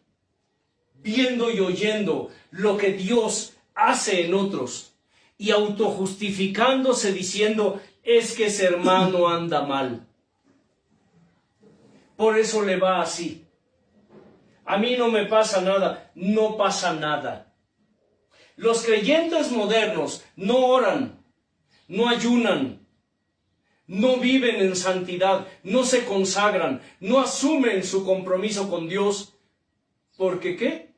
y oyendo lo que Dios hace en otros y autojustificándose diciendo, es que ese hermano anda mal, por eso le va así. A mí no me pasa nada. No pasa nada. Los creyentes modernos no oran, no ayunan, no viven en santidad, no se consagran, no asumen su compromiso con Dios. ¿Porque qué?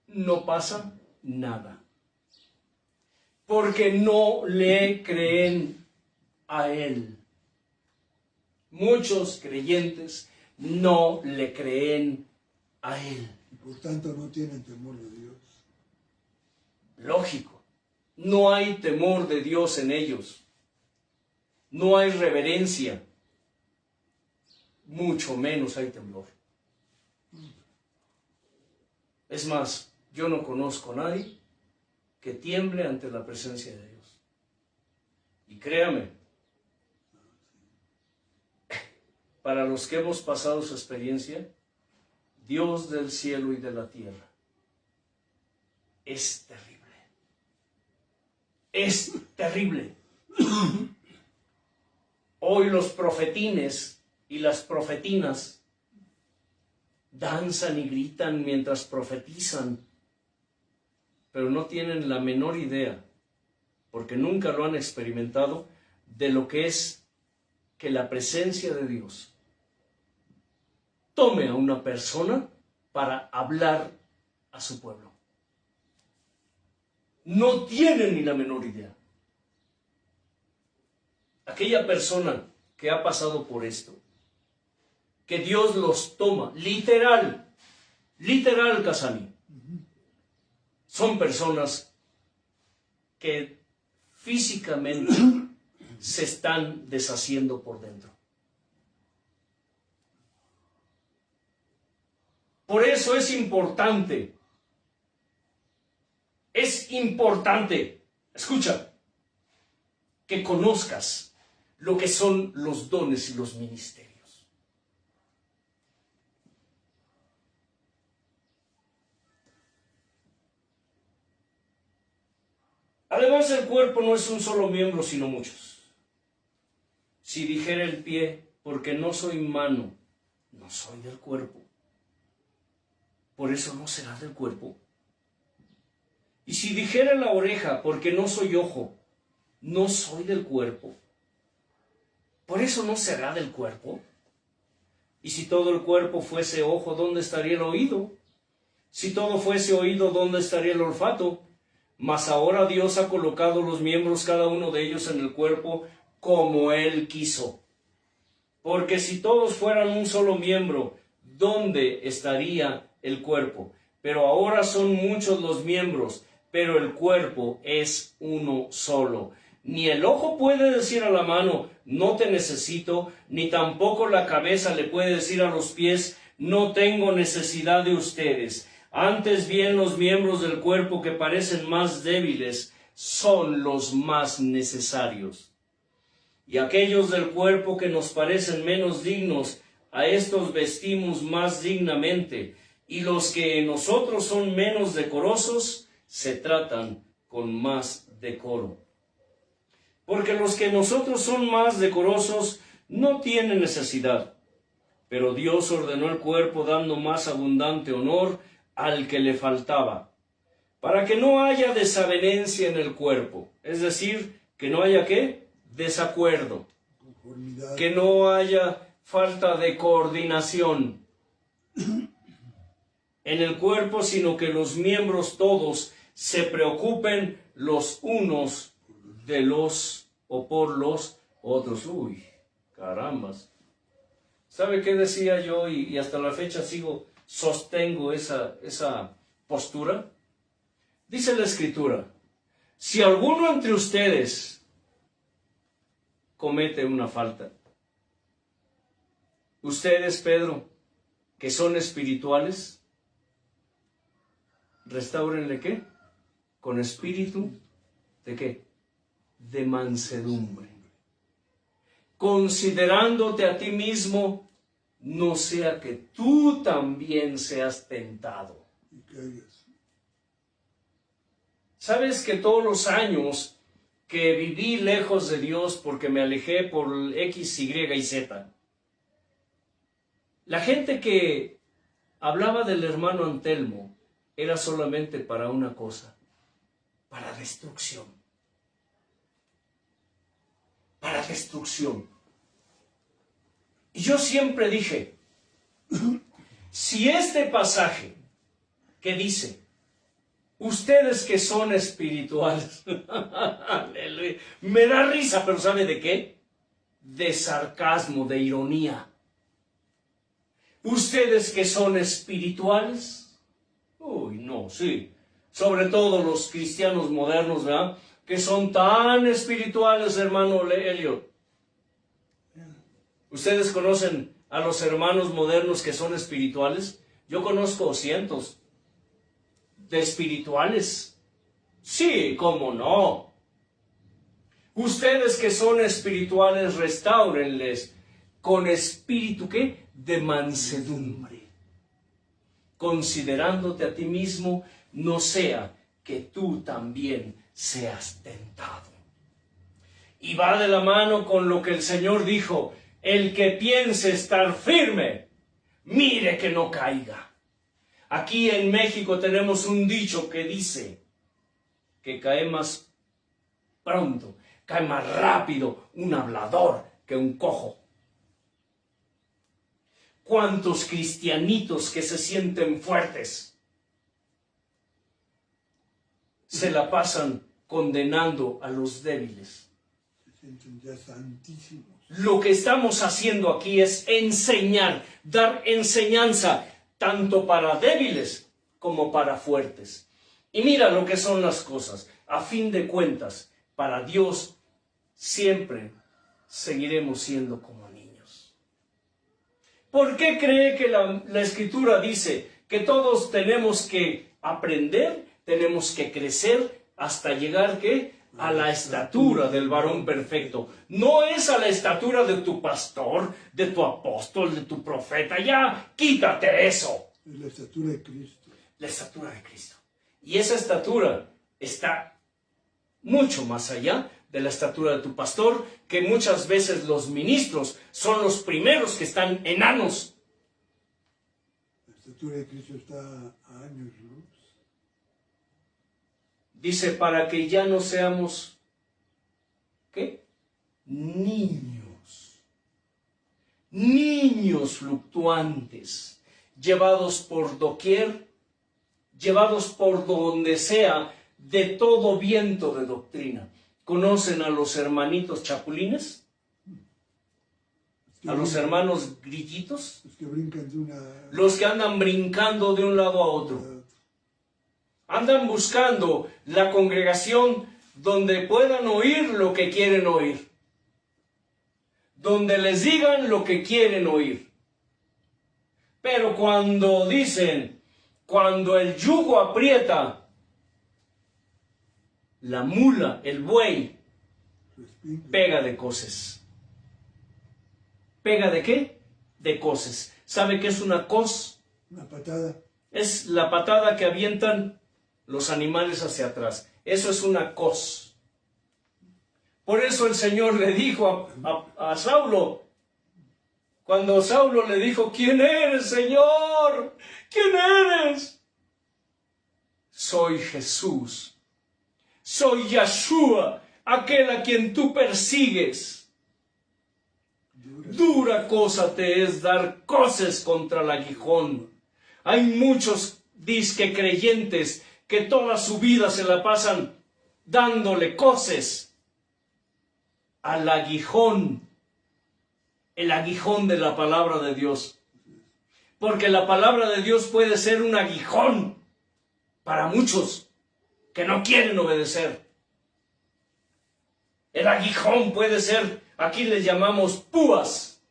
No pasa nada. Porque no le creen a Él. Muchos creyentes no le creen a Él. Y por tanto no tienen temor de Dios. Lógico. No hay temor de Dios en ellos. No hay reverencia. Mucho menos hay temor. Es más, yo no conozco a nadie que tiemble ante la presencia de Dios. Y créame, para los que hemos pasado su experiencia, Dios del cielo y de la tierra es terrible. Es terrible. Hoy los profetines y las profetinas danzan y gritan mientras profetizan, pero no tienen la menor idea, porque nunca lo han experimentado, de lo que es que la presencia de Dios tome a una persona para hablar a su pueblo. No tienen ni la menor idea. Aquella persona que ha pasado por esto, que Dios los toma, literal, Casani, son personas que físicamente se están deshaciendo por dentro. Por eso es importante, escucha, que conozcas lo que son los dones y los ministerios. Además, el cuerpo no es un solo miembro, sino muchos. Si dijera el pie, porque no soy mano, no soy del cuerpo, por eso no será del cuerpo. Y si dijera la oreja, porque no soy ojo, no soy del cuerpo, por eso no será del cuerpo. Y si todo el cuerpo fuese ojo, ¿dónde estaría el oído? Si todo fuese oído, ¿dónde estaría el olfato? Mas ahora Dios ha colocado los miembros, cada uno de ellos, en el cuerpo como Él quiso. Porque si todos fueran un solo miembro, ¿dónde estaría el cuerpo? pero ahora son muchos los miembros, pero el cuerpo es uno solo. Ni el ojo puede decir a la mano, no te necesito, ni tampoco la cabeza le puede decir a los pies, no tengo necesidad de ustedes. Antes bien, los miembros del cuerpo que parecen más débiles son los más necesarios. Y aquellos del cuerpo que nos parecen menos dignos, a estos vestimos más dignamente, y los que en nosotros son menos decorosos, se tratan con más decoro. Porque los que en nosotros son más decorosos no tienen necesidad, pero Dios ordenó el cuerpo dando más abundante honor al que le faltaba, para que no haya desavenencia en el cuerpo, es decir, que no haya ¿qué? Desacuerdo, conformidad, que no haya falta de coordinación en el cuerpo, sino que los miembros todos se preocupen los unos de los o por los otros. Uy, carambas. ¿Sabe qué decía yo? Y hasta la fecha sostengo esa postura. Dice la Escritura, si alguno entre ustedes comete una falta, ustedes, Pedro, que son espirituales, restáurenle ¿qué? Con espíritu ¿de qué? De mansedumbre. Considerándote a ti mismo, no sea que tú también seas tentado. y caigas. ¿Sabes que todos los años que viví lejos de Dios porque me alejé por X, Y y Z, la gente que hablaba del hermano Antelmo era solamente para una cosa, para destrucción. Para destrucción. Y yo siempre dije, si este pasaje que dice, ustedes que son espirituales, aleluya, me da risa, pero ¿sabe de qué? De sarcasmo, de ironía. Ustedes que son espirituales, uy, no, sí, sobre todo los cristianos modernos, ¿verdad? Que son tan espirituales, hermano Elliot. ¿Ustedes conocen a los hermanos modernos que son espirituales? Yo conozco cientos de espirituales. Sí, cómo no. Ustedes que son espirituales, restáurenles con espíritu, ¿qué? De mansedumbre. Considerándote a ti mismo, no sea que tú también seas tentado. Y va de la mano con lo que el Señor dijo, el que piense estar firme, mire que no caiga. Aquí en México tenemos un dicho que dice que cae más pronto, cae más rápido un hablador que un cojo. ¿Cuántos cristianitos que se sienten fuertes se la pasan condenando a los débiles? Se sienten ya santísimos. Lo que estamos haciendo aquí es enseñar, dar enseñanza, tanto para débiles como para fuertes. Y mira lo que son las cosas. A fin de cuentas, para Dios siempre seguiremos siendo como niños. ¿Por qué cree que la Escritura dice que todos tenemos que aprender, tenemos que crecer hasta llegar ¿qué? A la estatura del varón perfecto? No es a la estatura de tu pastor, de tu apóstol, de tu profeta. Ya, quítate eso. Es la estatura de Cristo. La estatura de Cristo. Y esa estatura está mucho más allá de la estatura de tu pastor, que muchas veces los ministros son los primeros que están enanos. La estatura de Cristo está a años luz. Dice, para que ya no seamos, ¿qué? Niños. Niños fluctuantes, llevados por doquier, llevados por donde sea, de todo viento de doctrina. ¿Conocen a los hermanitos chapulines? ¿A los hermanos grillitos? Los que brincan de una... Los que andan brincando de un lado a otro. Andan buscando la congregación donde puedan oír lo que quieren oír. Donde les digan lo que quieren oír. Pero cuando dicen, cuando el yugo aprieta, la mula, el buey, pega de coces. ¿Pega de qué? De coces. ¿Sabe qué es una cos? Una patada. Es la patada que avientan los animales hacia atrás. Eso es una cos. Por eso el Señor le dijo a Saulo, cuando Saulo le dijo, ¿quién eres, Señor? ¿Quién eres? Soy Jesús. Soy Yahshua, aquel a quien tú persigues. Dura cosa te es dar coces contra el aguijón. Hay muchos disque creyentes que toda su vida se la pasan dándole coces al aguijón, el aguijón de la palabra de Dios. Porque la palabra de Dios puede ser un aguijón para muchos que no quieren obedecer. El aguijón puede ser, aquí les llamamos púas.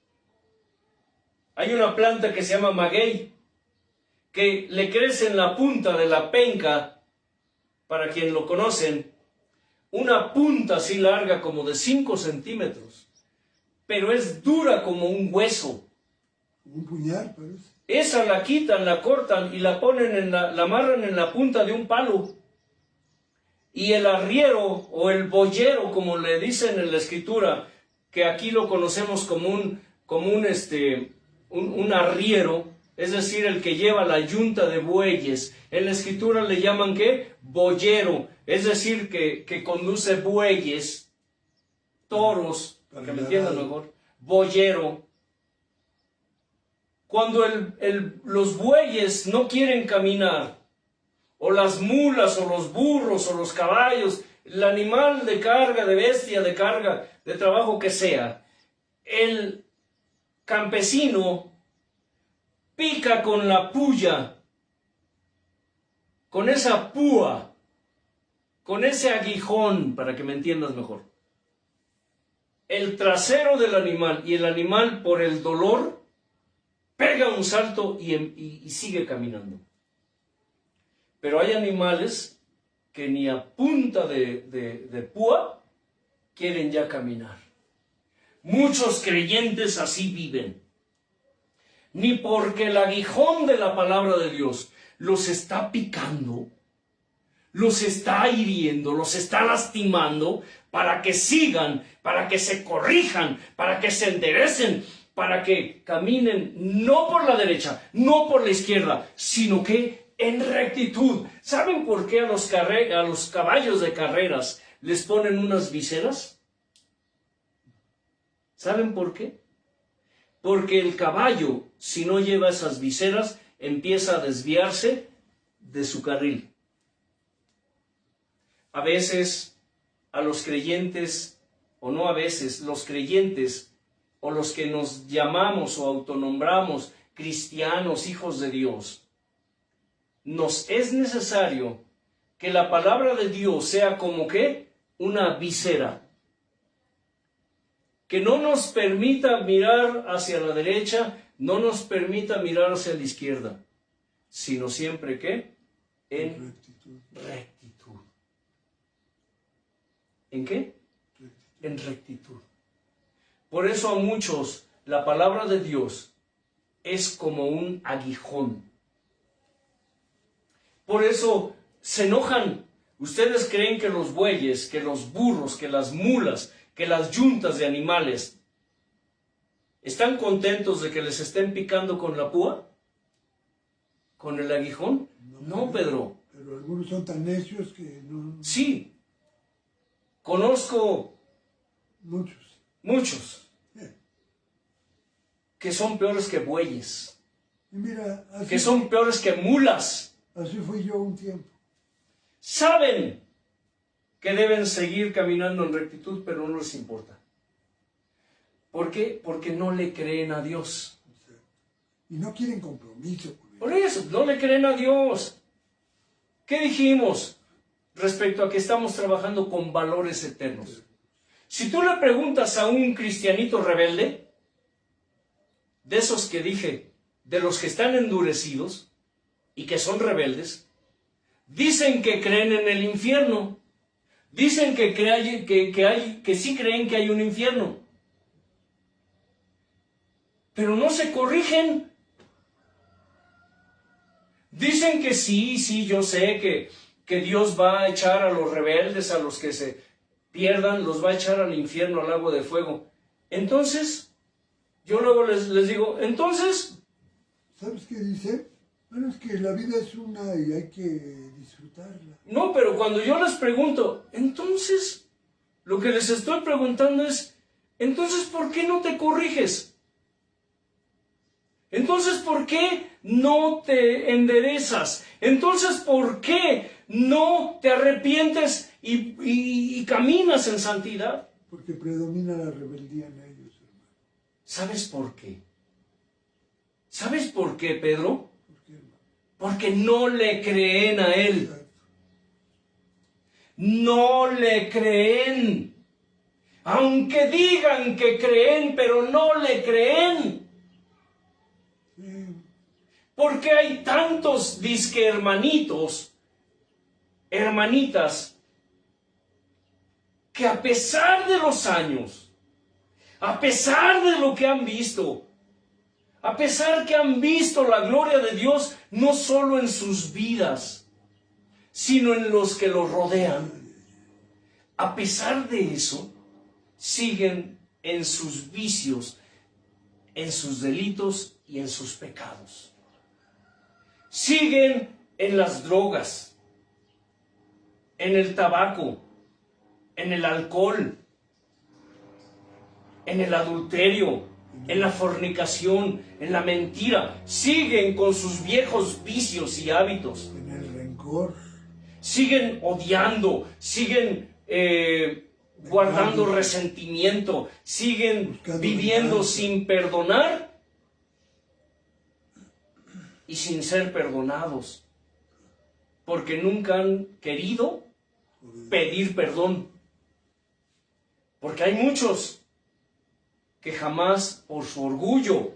Hay una planta que se llama maguey, que le crece en la punta de la penca, para quien lo conocen, una punta así larga como de 5 centímetros, pero es dura como un hueso. Un puñal, parece. Esa la quitan, la cortan y la ponen la amarran en la punta de un palo. Y el arriero o el boyero, como le dicen en la escritura, que aquí lo conocemos como un arriero, es decir, el que lleva la yunta de bueyes. En la escritura le llaman ¿qué? Boyero, es decir, que conduce bueyes, toros, para que me entiendan mejor. Boyero. Cuando los bueyes no quieren caminar, o las mulas, o los burros, o los caballos, el animal de carga, de bestia, de carga, de trabajo que sea, el campesino pica con la puya, con esa púa, con ese aguijón, para que me entiendas mejor, el trasero del animal, y el animal por el dolor pega un salto y sigue caminando. Pero hay animales que ni a punta de púa quieren ya caminar. Muchos creyentes así viven. Ni porque el aguijón de la palabra de Dios los está picando, los está hiriendo, los está lastimando, para que sigan, para que se corrijan, para que se enderecen, para que caminen no por la derecha, no por la izquierda, sino que en rectitud. ¿Saben por qué a los caballos de carreras les ponen unas viseras? ¿Saben por qué? Porque el caballo, si no lleva esas viseras, empieza a desviarse de su carril. A veces, a los creyentes, o no a veces, los creyentes, o los que nos llamamos o autonombramos cristianos, hijos de Dios, nos es necesario que la palabra de Dios sea como que una visera, que no nos permita mirar hacia la derecha, no nos permita mirar hacia la izquierda, sino siempre que en rectitud. ¿En qué? En rectitud. Por eso a muchos la palabra de Dios es como un aguijón. Por eso se enojan. Ustedes creen que los bueyes, que los burros, que las mulas, que las yuntas de animales están contentos de que les estén picando con la púa, con el aguijón. No, Pedro. Pero algunos son tan necios que no. Sí, conozco muchos que son peores que bueyes, Y mira, que son peores que mulas. Así fui yo un tiempo. Saben que deben seguir caminando en rectitud, pero no les importa. ¿Por qué? Porque no le creen a Dios. Y no quieren compromiso con él. Por eso, no le creen a Dios. ¿Qué dijimos respecto a que estamos trabajando con valores eternos? Si tú le preguntas a un cristianito rebelde, de esos que dije, de los que están endurecidos y que son rebeldes, dicen que creen en el infierno, dicen que sí creen que hay un infierno, pero no se corrigen. Dicen que sí, yo sé que Dios va a echar a los rebeldes, a los que se pierdan, los va a echar al infierno, al lago de fuego. Entonces, yo luego les digo, entonces... ¿Sabes qué dice? Bueno, es que la vida es una y hay que disfrutarla. No, pero cuando yo les pregunto, entonces, lo que les estoy preguntando es, entonces, ¿por qué no te corriges? Entonces, ¿por qué no te enderezas? Entonces, ¿por qué no te arrepientes y caminas en santidad? Porque predomina la rebeldía en ellos, hermano. ¿Sabes por qué? ¿Sabes por qué, Pedro? ¿Por qué, hermano? Porque no le creen a él. Exacto. No le creen. Aunque digan que creen, pero no le creen. Sí. Porque hay tantos disque hermanitos, hermanitas, que a pesar de los años, a pesar de lo que han visto, a pesar que han visto la gloria de Dios, no solo en sus vidas, sino en los que los rodean, a pesar de eso, siguen en sus vicios, en sus delitos y en sus pecados. Siguen en las drogas, en el tabaco, en el alcohol, en el adulterio, en la fornicación, en la mentira. Siguen con sus viejos vicios y hábitos. En el rencor. Siguen odiando, siguen guardando resentimiento, siguen Buscando viviendo venganza. sin perdonar y sin ser perdonados, porque nunca han querido pedir perdón. Porque hay muchos que jamás, por su orgullo,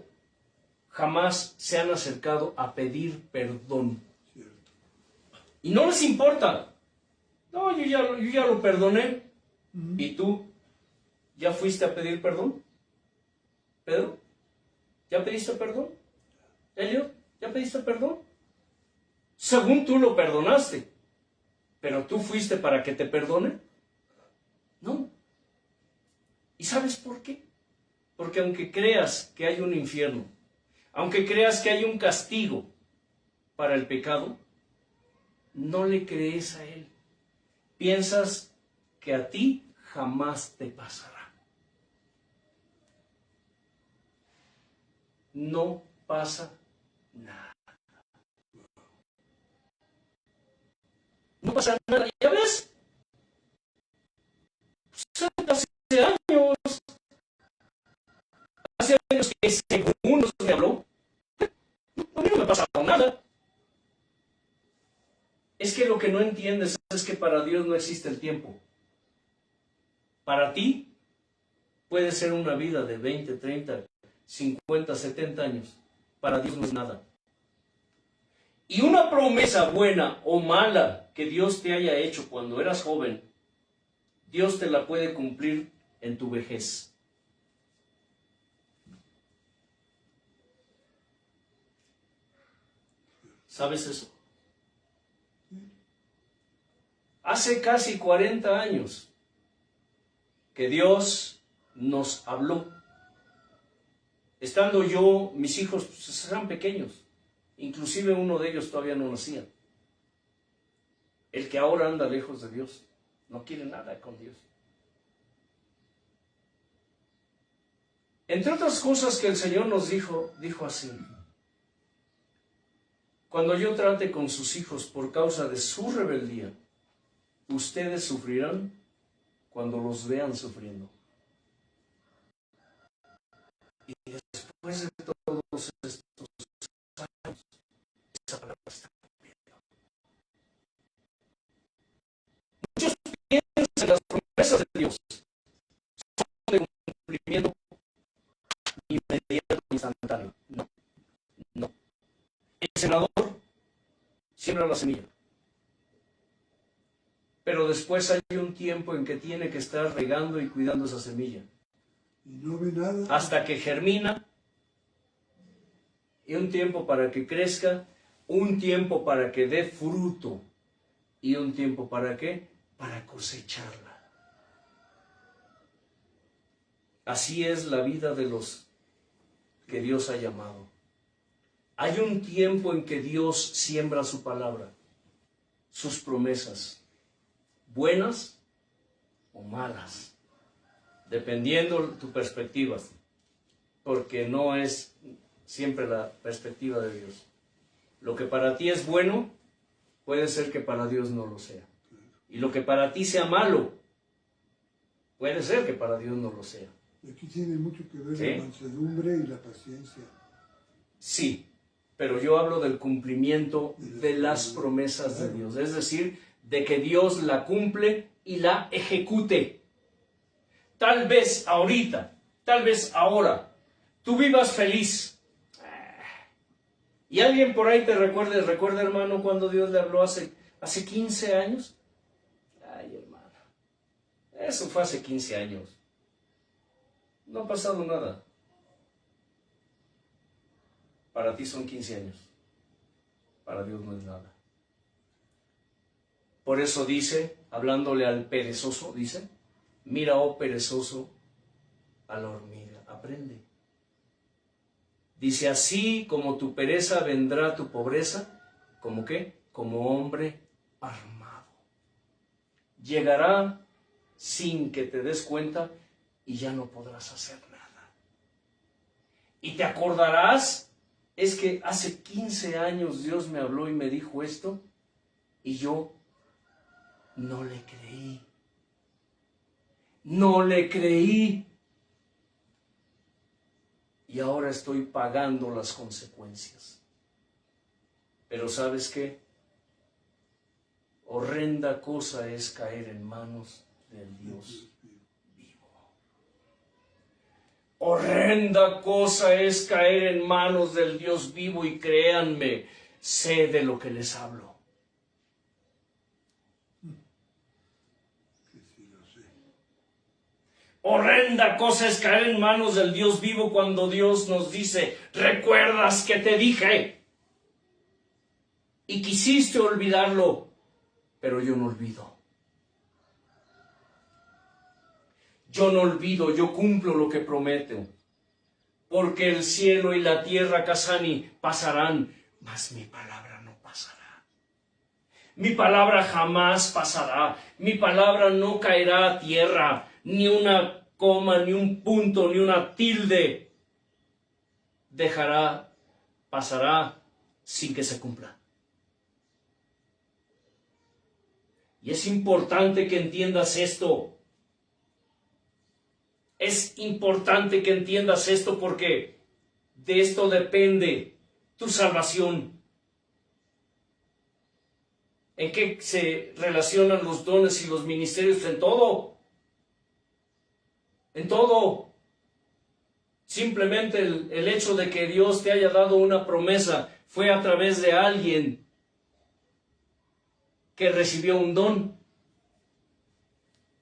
jamás se han acercado a pedir perdón. Cierto. Y no les importa. No, yo ya lo perdoné. ¿Y tú? ¿Ya fuiste a pedir perdón? ¿Pedro? ¿Ya pediste perdón? ¿Elliot? ¿Ya pediste perdón? Según tú lo perdonaste. ¿Pero tú fuiste para que te perdone? No. ¿Y sabes por qué? Porque aunque creas que hay un infierno, aunque creas que hay un castigo para el pecado, no le crees a él. Piensas que a ti jamás te pasará. No pasa nada. No pasa nada. ¿Ya ves? Hace años que según Dios me habló, a mí no me ha pasado nada. Es que lo que no entiendes es que para Dios no existe el tiempo. Para ti puede ser una vida de 20, 30, 50, 70 años. Para Dios no es nada. Y una promesa buena o mala que Dios te haya hecho cuando eras joven, Dios te la puede cumplir en tu vejez. ¿Sabes eso? Hace casi 40 años que Dios nos habló. Estando yo, mis hijos pues, eran pequeños. Inclusive uno de ellos todavía no nacía. El que ahora anda lejos de Dios. No quiere nada con Dios. Entre otras cosas que el Señor nos dijo así. Cuando yo trate con sus hijos por causa de su rebeldía, ustedes sufrirán cuando los vean sufriendo. Y después de todos estos años, esa palabra está cumpliendo. sembrador siembra la semilla. Pero después hay un tiempo en que tiene que estar regando y cuidando esa semilla. Y no ve nada. Hasta que germina. Y un tiempo para que crezca. Un tiempo para que dé fruto. Y un tiempo para ¿qué? Para cosecharla. Así es la vida de los que Dios ha llamado. Hay un tiempo en que Dios siembra su palabra, sus promesas, buenas o malas, dependiendo tu perspectiva, porque no es siempre la perspectiva de Dios. Lo que para ti es bueno, puede ser que para Dios no lo sea. Y lo que para ti sea malo, puede ser que para Dios no lo sea. Aquí tiene mucho que ver ¿Sí? la mansedumbre y la paciencia. Sí, pero yo hablo del cumplimiento de las promesas de Dios, es decir, de que Dios la cumple y la ejecute. Tal vez ahorita, tal vez ahora, tú vivas feliz. Y alguien por ahí te recuerda hermano cuando Dios le habló hace 15 años. Ay hermano, eso fue hace 15 años. No ha pasado nada. Para ti son 15 años. Para Dios no es nada. Por eso dice, hablándole al perezoso, dice, mira, oh perezoso, a la hormiga, aprende. Dice, así como tu pereza vendrá tu pobreza, ¿como qué? Como hombre armado. Llegará sin que te des cuenta y ya no podrás hacer nada. Y te acordarás, es que hace 15 años Dios me habló y me dijo esto, y yo no le creí. No le creí. Y ahora estoy pagando las consecuencias. Pero ¿sabes qué? Horrenda cosa es caer en manos del Dios vivo. Horrenda cosa es caer en manos del Dios vivo, y créanme, sé de lo que les hablo. Horrenda cosa es caer en manos del Dios vivo cuando Dios nos dice, ¿recuerdas que te dije? Y quisiste olvidarlo, pero yo no olvido. Yo no olvido, yo cumplo lo que prometo. Porque el cielo y la tierra, Casani, pasarán, mas mi palabra no pasará. Mi palabra jamás pasará. Mi palabra no caerá a tierra. Ni una coma, ni un punto, ni una tilde pasará sin que se cumpla. Y es importante que entiendas esto. Es importante que entiendas esto porque de esto depende tu salvación. ¿En qué se relacionan los dones y los ministerios? En todo. En todo. Simplemente el hecho de que Dios te haya dado una promesa fue a través de alguien que recibió un don.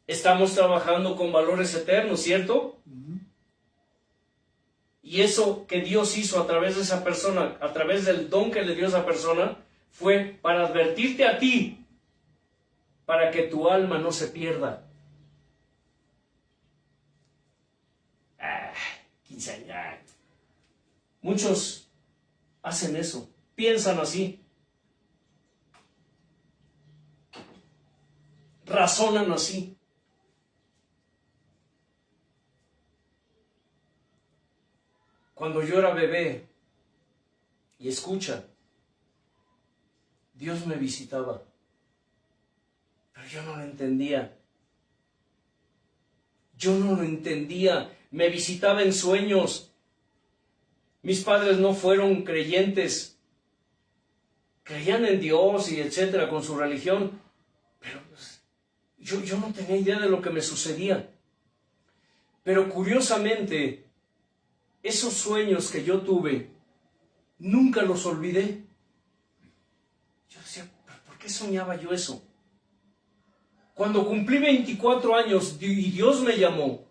Estamos trabajando con valores eternos, ¿cierto? Y eso que Dios hizo a través de esa persona, a través del don que le dio a esa persona, fue para advertirte a ti, para que tu alma no se pierda. 15 años. Muchos hacen eso, piensan así, razonan así. Cuando yo era bebé, y escucha, Dios me visitaba, pero yo no lo entendía. Yo no lo entendía. Me visitaba en sueños. Mis padres no fueron creyentes. Creían en Dios y etcétera, con su religión. Pero yo no tenía idea de lo que me sucedía. Pero curiosamente, esos sueños que yo tuve, nunca los olvidé. Yo decía, ¿por qué soñaba yo eso? Cuando cumplí 24 años y Dios me llamó,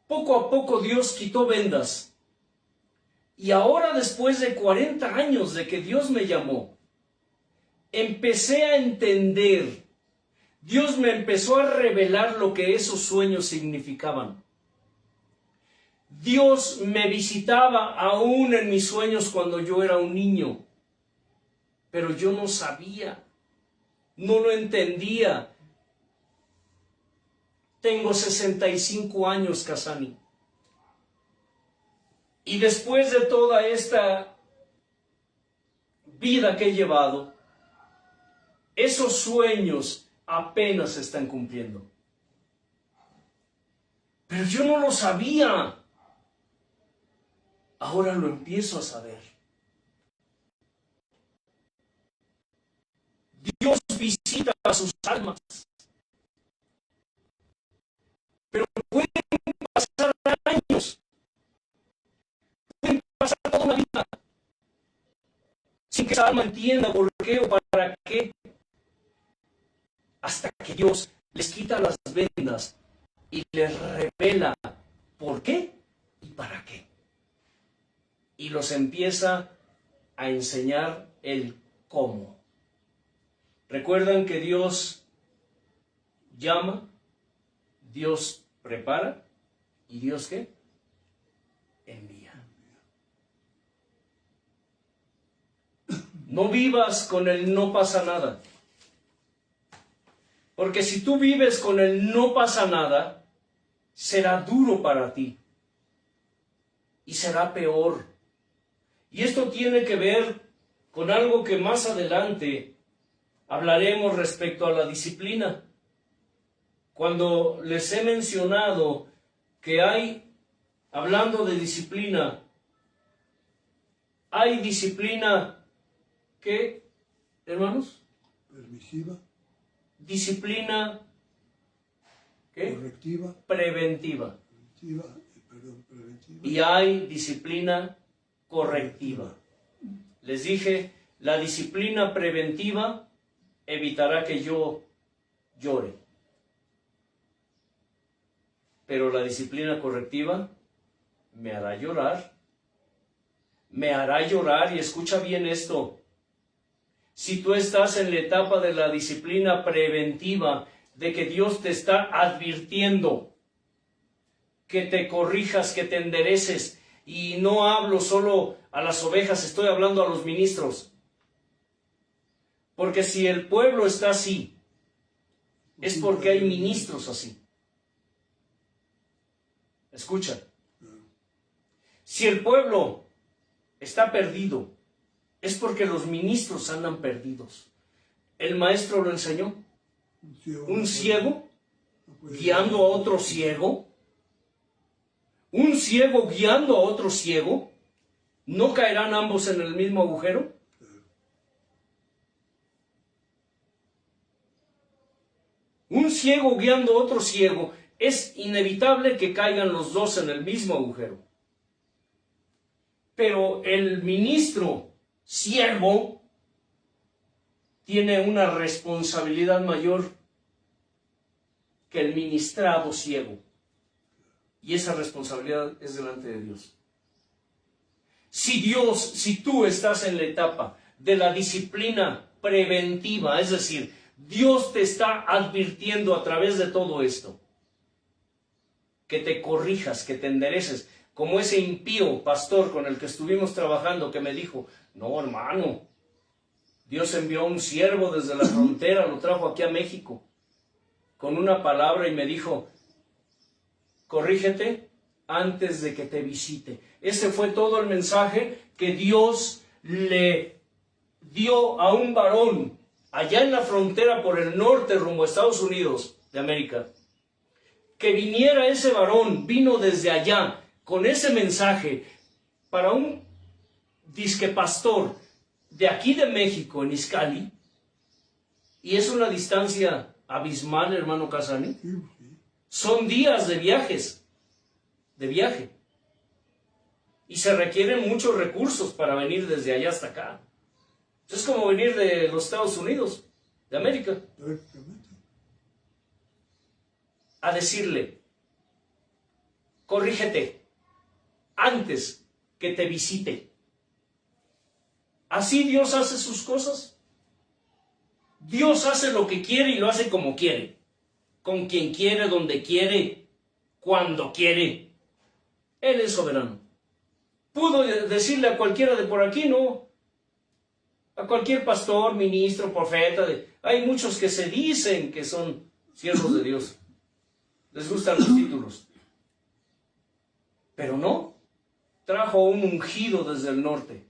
poco a poco Dios quitó vendas. Y ahora, después de 40 años de que Dios me llamó, empecé a entender. Dios me empezó a revelar lo que esos sueños significaban. Dios me visitaba aún en mis sueños cuando yo era un niño. Pero yo no sabía, no lo entendía. Tengo 65 años, Casani. Y después de toda esta vida que he llevado, esos sueños apenas se están cumpliendo. Pero yo no lo sabía. Ahora lo empiezo a saber. Dios visita a sus almas. Pero pueden pasar años. Pueden pasar toda una vida sin que esa alma entienda por qué o para qué. Hasta que Dios les quita las vendas y les revela por qué y para qué. Y los empieza a enseñar el cómo. Recuerdan que Dios llama, Dios prepara y Dios ¿qué? Envía. No vivas con el no pasa nada. Porque si tú vives con el no pasa nada, será duro para ti. Y será peor. Y esto tiene que ver con algo que más adelante hablaremos respecto a la disciplina. Cuando les he mencionado que hay, hablando de disciplina, hay disciplina, ¿qué, hermanos? Permisiva. Disciplina, ¿qué? Correctiva. Preventiva. Preventiva. Y hay disciplina correctiva. Les dije, la disciplina preventiva evitará que yo llore. Pero la disciplina correctiva me hará llorar. Me hará llorar, y escucha bien esto. Si tú estás en la etapa de la disciplina preventiva, de que Dios te está advirtiendo, que te corrijas, que te endereces, y no hablo solo a las ovejas, estoy hablando a los ministros. Porque si el pueblo está así, es porque hay ministros así. Escucha. Si el pueblo está perdido, es porque los ministros andan perdidos. El maestro lo enseñó. Un ciego guiando a otro ciego. Un ciego guiando a otro ciego. ¿No caerán ambos en el mismo agujero? Un ciego guiando a otro ciego, es inevitable que caigan los dos en el mismo agujero. Pero el ministro ciego tiene una responsabilidad mayor que el ministrado ciego. Y esa responsabilidad es delante de Dios. Si tú estás en la etapa de la disciplina preventiva, es decir, Dios te está advirtiendo a través de todo esto, que te corrijas, que te endereces, como ese impío pastor con el que estuvimos trabajando que me dijo, no hermano, Dios envió a un siervo desde la frontera, lo trajo aquí a México, con una palabra y me dijo, corrígete antes de que te visite. Ese fue todo el mensaje que Dios le dio a un varón allá en la frontera por el norte rumbo a Estados Unidos de América. Que viniera ese varón, vino desde allá con ese mensaje para un disque pastor de aquí de México, en Izcalli, y es una distancia abismal, hermano Casani. Son días de viaje, y se requieren muchos recursos para venir desde allá hasta acá. Es como venir de los Estados Unidos, de América, Prácticamente. a decirle, corrígete antes que te visite. Así Dios hace sus cosas. Dios hace lo que quiere y lo hace como quiere, con quien quiere, donde quiere, cuando quiere. Él es soberano. Pudo decirle a cualquiera de por aquí, no. A cualquier pastor, ministro, profeta. Hay muchos que se dicen que son siervos de Dios. Les gustan los títulos. Pero no. Trajo un ungido desde el norte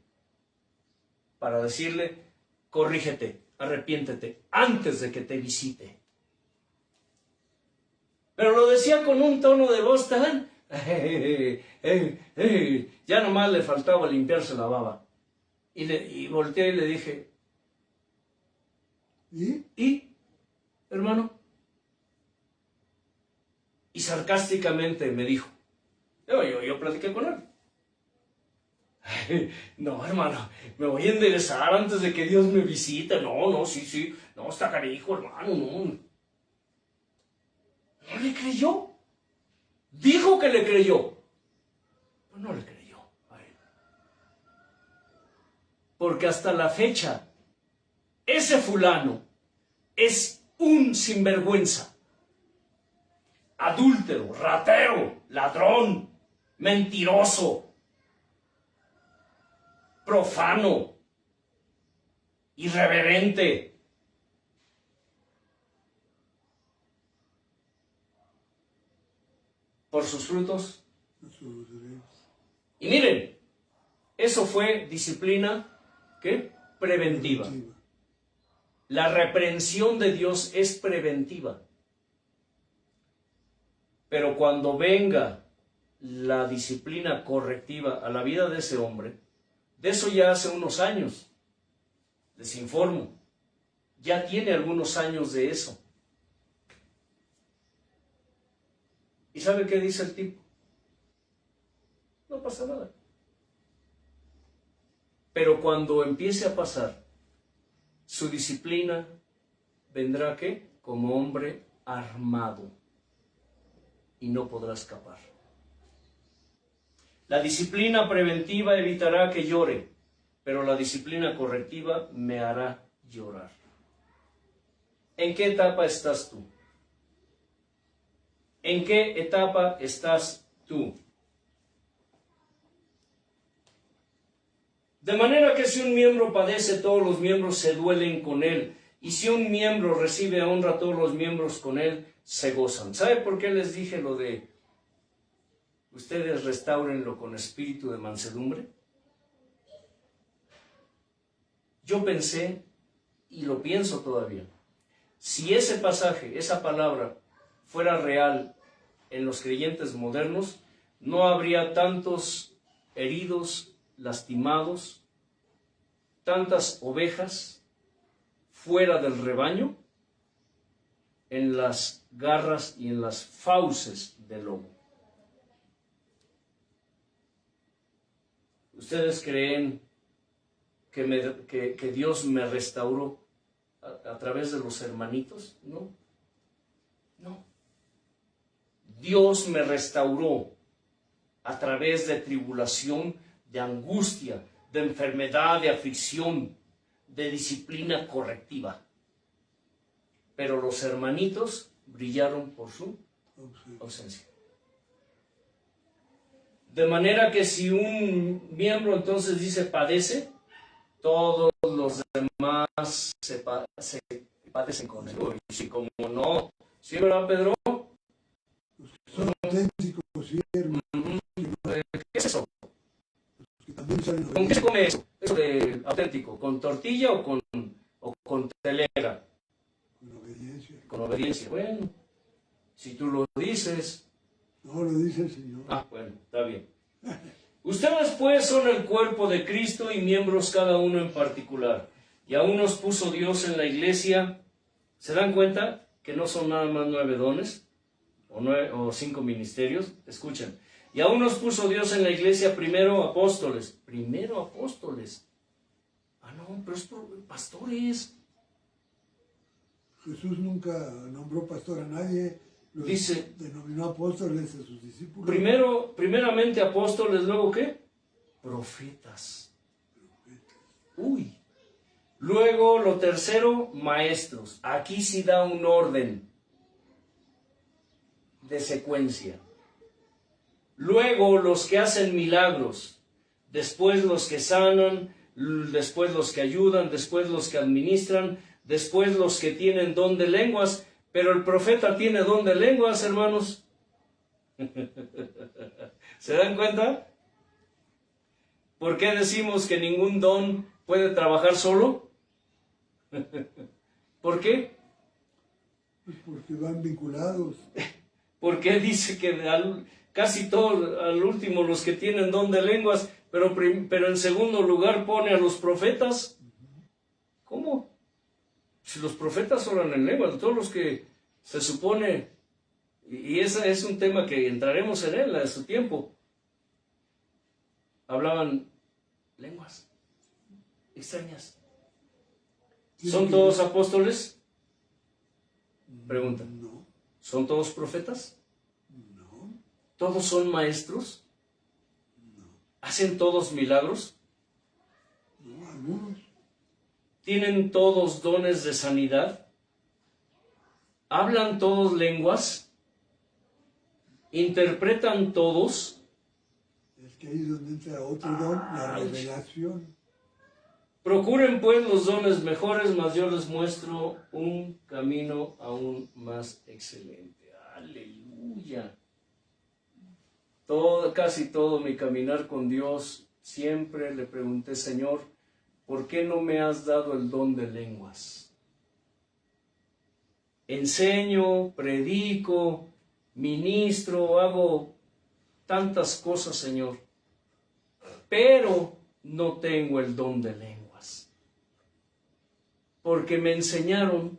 para decirle, corrígete, arrepiéntete antes de que te visite. Pero lo decía con un tono de voz tan... ya nomás le faltaba limpiarse la baba. Y volteé y le dije, ¿y, hermano? Y sarcásticamente me dijo, yo platiqué con él. No, hermano, me voy a enderezar antes de que Dios me visite. No, sí, no, está canijo, hermano, no. No le creyó. Dijo que le creyó, pero no le creyó a él. Porque hasta la fecha, ese fulano es un sinvergüenza, adúltero, ratero, ladrón, mentiroso, profano, irreverente. Por sus frutos. Y miren, eso fue disciplina, ¿qué? Preventiva. La reprensión de Dios es preventiva. Pero cuando venga la disciplina correctiva a la vida de ese hombre, de eso ya hace unos años, les informo, ya tiene algunos años de eso. ¿Y sabe qué dice el tipo? No pasa nada. Pero cuando empiece a pasar, su disciplina vendrá, ¿qué? Como hombre armado. Y no podrá escapar. La disciplina preventiva evitará que llore, pero la disciplina correctiva me hará llorar. ¿En qué etapa estás tú? ¿En qué etapa estás tú? De manera que si un miembro padece, todos los miembros se duelen con él. Y si un miembro recibe honra, todos los miembros con él se gozan. ¿Sabe por qué les dije lo de ustedes restáurenlo con espíritu de mansedumbre? Yo pensé, y lo pienso todavía, si ese pasaje, esa palabra, fuera real en los creyentes modernos, no habría tantos heridos, lastimados, tantas ovejas fuera del rebaño, en las garras y en las fauces del lobo. ¿Ustedes creen que Dios me restauró a través de los hermanitos? No. No. Dios me restauró a través de tribulación, de angustia, de enfermedad, de aflicción, de disciplina correctiva. Pero los hermanitos brillaron por su ausencia. De manera que si un miembro entonces dice padece, todos los demás se padecen con él. Y si como no, ¿sí, verdad, Pedro? Son auténticos siervos. ¿Qué es eso? Que también salen ¿Con qué se come eso? Eso de auténtico, ¿con tortilla o con telera? con obediencia. Con obediencia. Bueno, si tú lo dices. No, lo dice el Señor. Bueno, está bien. Ustedes pues son el cuerpo de Cristo y miembros cada uno en particular. Y a unos puso Dios en la iglesia. ¿Se dan cuenta que no son nada más 9 dones? O 5 ministerios. Escuchen. Y a unos puso Dios en la iglesia primero apóstoles. Primero apóstoles. Ah, no, pero es por pastores. Jesús nunca nombró pastor a nadie, los Dice, denominó apóstoles a sus discípulos. primeramente apóstoles, luego ¿qué? Profetas. Uy. Luego lo tercero, maestros. Aquí sí da un orden de secuencia. Luego los que hacen milagros. Después los que sanan. Después los que ayudan. Después los que administran. Después los que tienen don de lenguas. Pero el profeta tiene don de lenguas, hermanos. ¿Se dan cuenta? ¿Por qué decimos que ningún don puede trabajar solo? ¿Por qué? Pues porque van vinculados. ¿Por qué dice que casi todos, al último, los que tienen don de lenguas, pero en segundo lugar pone a los profetas? ¿Cómo? Si los profetas oran en lenguas, todos los que se supone, y ese es un tema que entraremos en él a su tiempo, hablaban lenguas extrañas. ¿Son todos apóstoles? Pregunta. No, ¿Son todos profetas? no, ¿Todos son maestros? no, ¿Hacen todos milagros? no, algunos. ¿Tienen todos dones de sanidad? ¿Hablan todos lenguas? ¿Interpretan todos? Es que ahí es donde entra otro don, la revelación. Procuren pues los dones mejores, mas yo les muestro un camino aún más excelente. Aleluya. Casi todo mi caminar con Dios, siempre le pregunté, Señor, ¿por qué no me has dado el don de lenguas? Enseño, predico, ministro, hago tantas cosas, Señor, pero no tengo el don de lenguas. Porque me enseñaron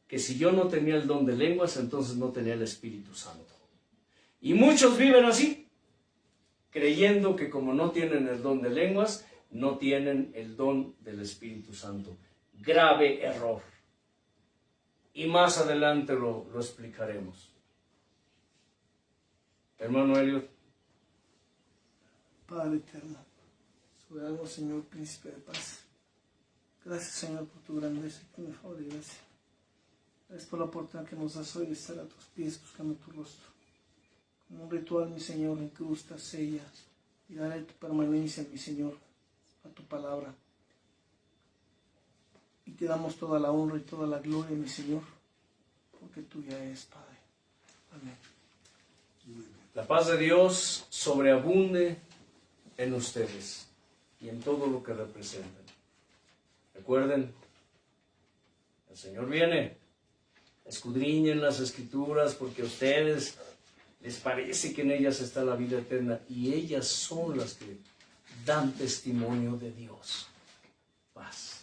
que si yo no tenía el don de lenguas, entonces no tenía el Espíritu Santo. Y muchos viven así, creyendo que como no tienen el don de lenguas, no tienen el don del Espíritu Santo. Grave error. Y más adelante lo explicaremos. Hermano Elliot. Padre eterno, soberano Señor, príncipe de paz. Gracias, Señor, por tu grandeza y tu favor y gracia. Gracias por la oportunidad que nos das hoy de estar a tus pies buscando tu rostro. Como un ritual, mi Señor, incrusta, sella y daré tu permanencia, mi Señor, a tu palabra. Y te damos toda la honra y toda la gloria, mi Señor, porque tuya es, Padre. Amén. La paz de Dios sobreabunde en ustedes y en todo lo que representan. Recuerden, el Señor viene. Escudriñen las Escrituras porque a ustedes les parece que en ellas está la vida eterna y ellas son las que dan testimonio de Dios. Paz.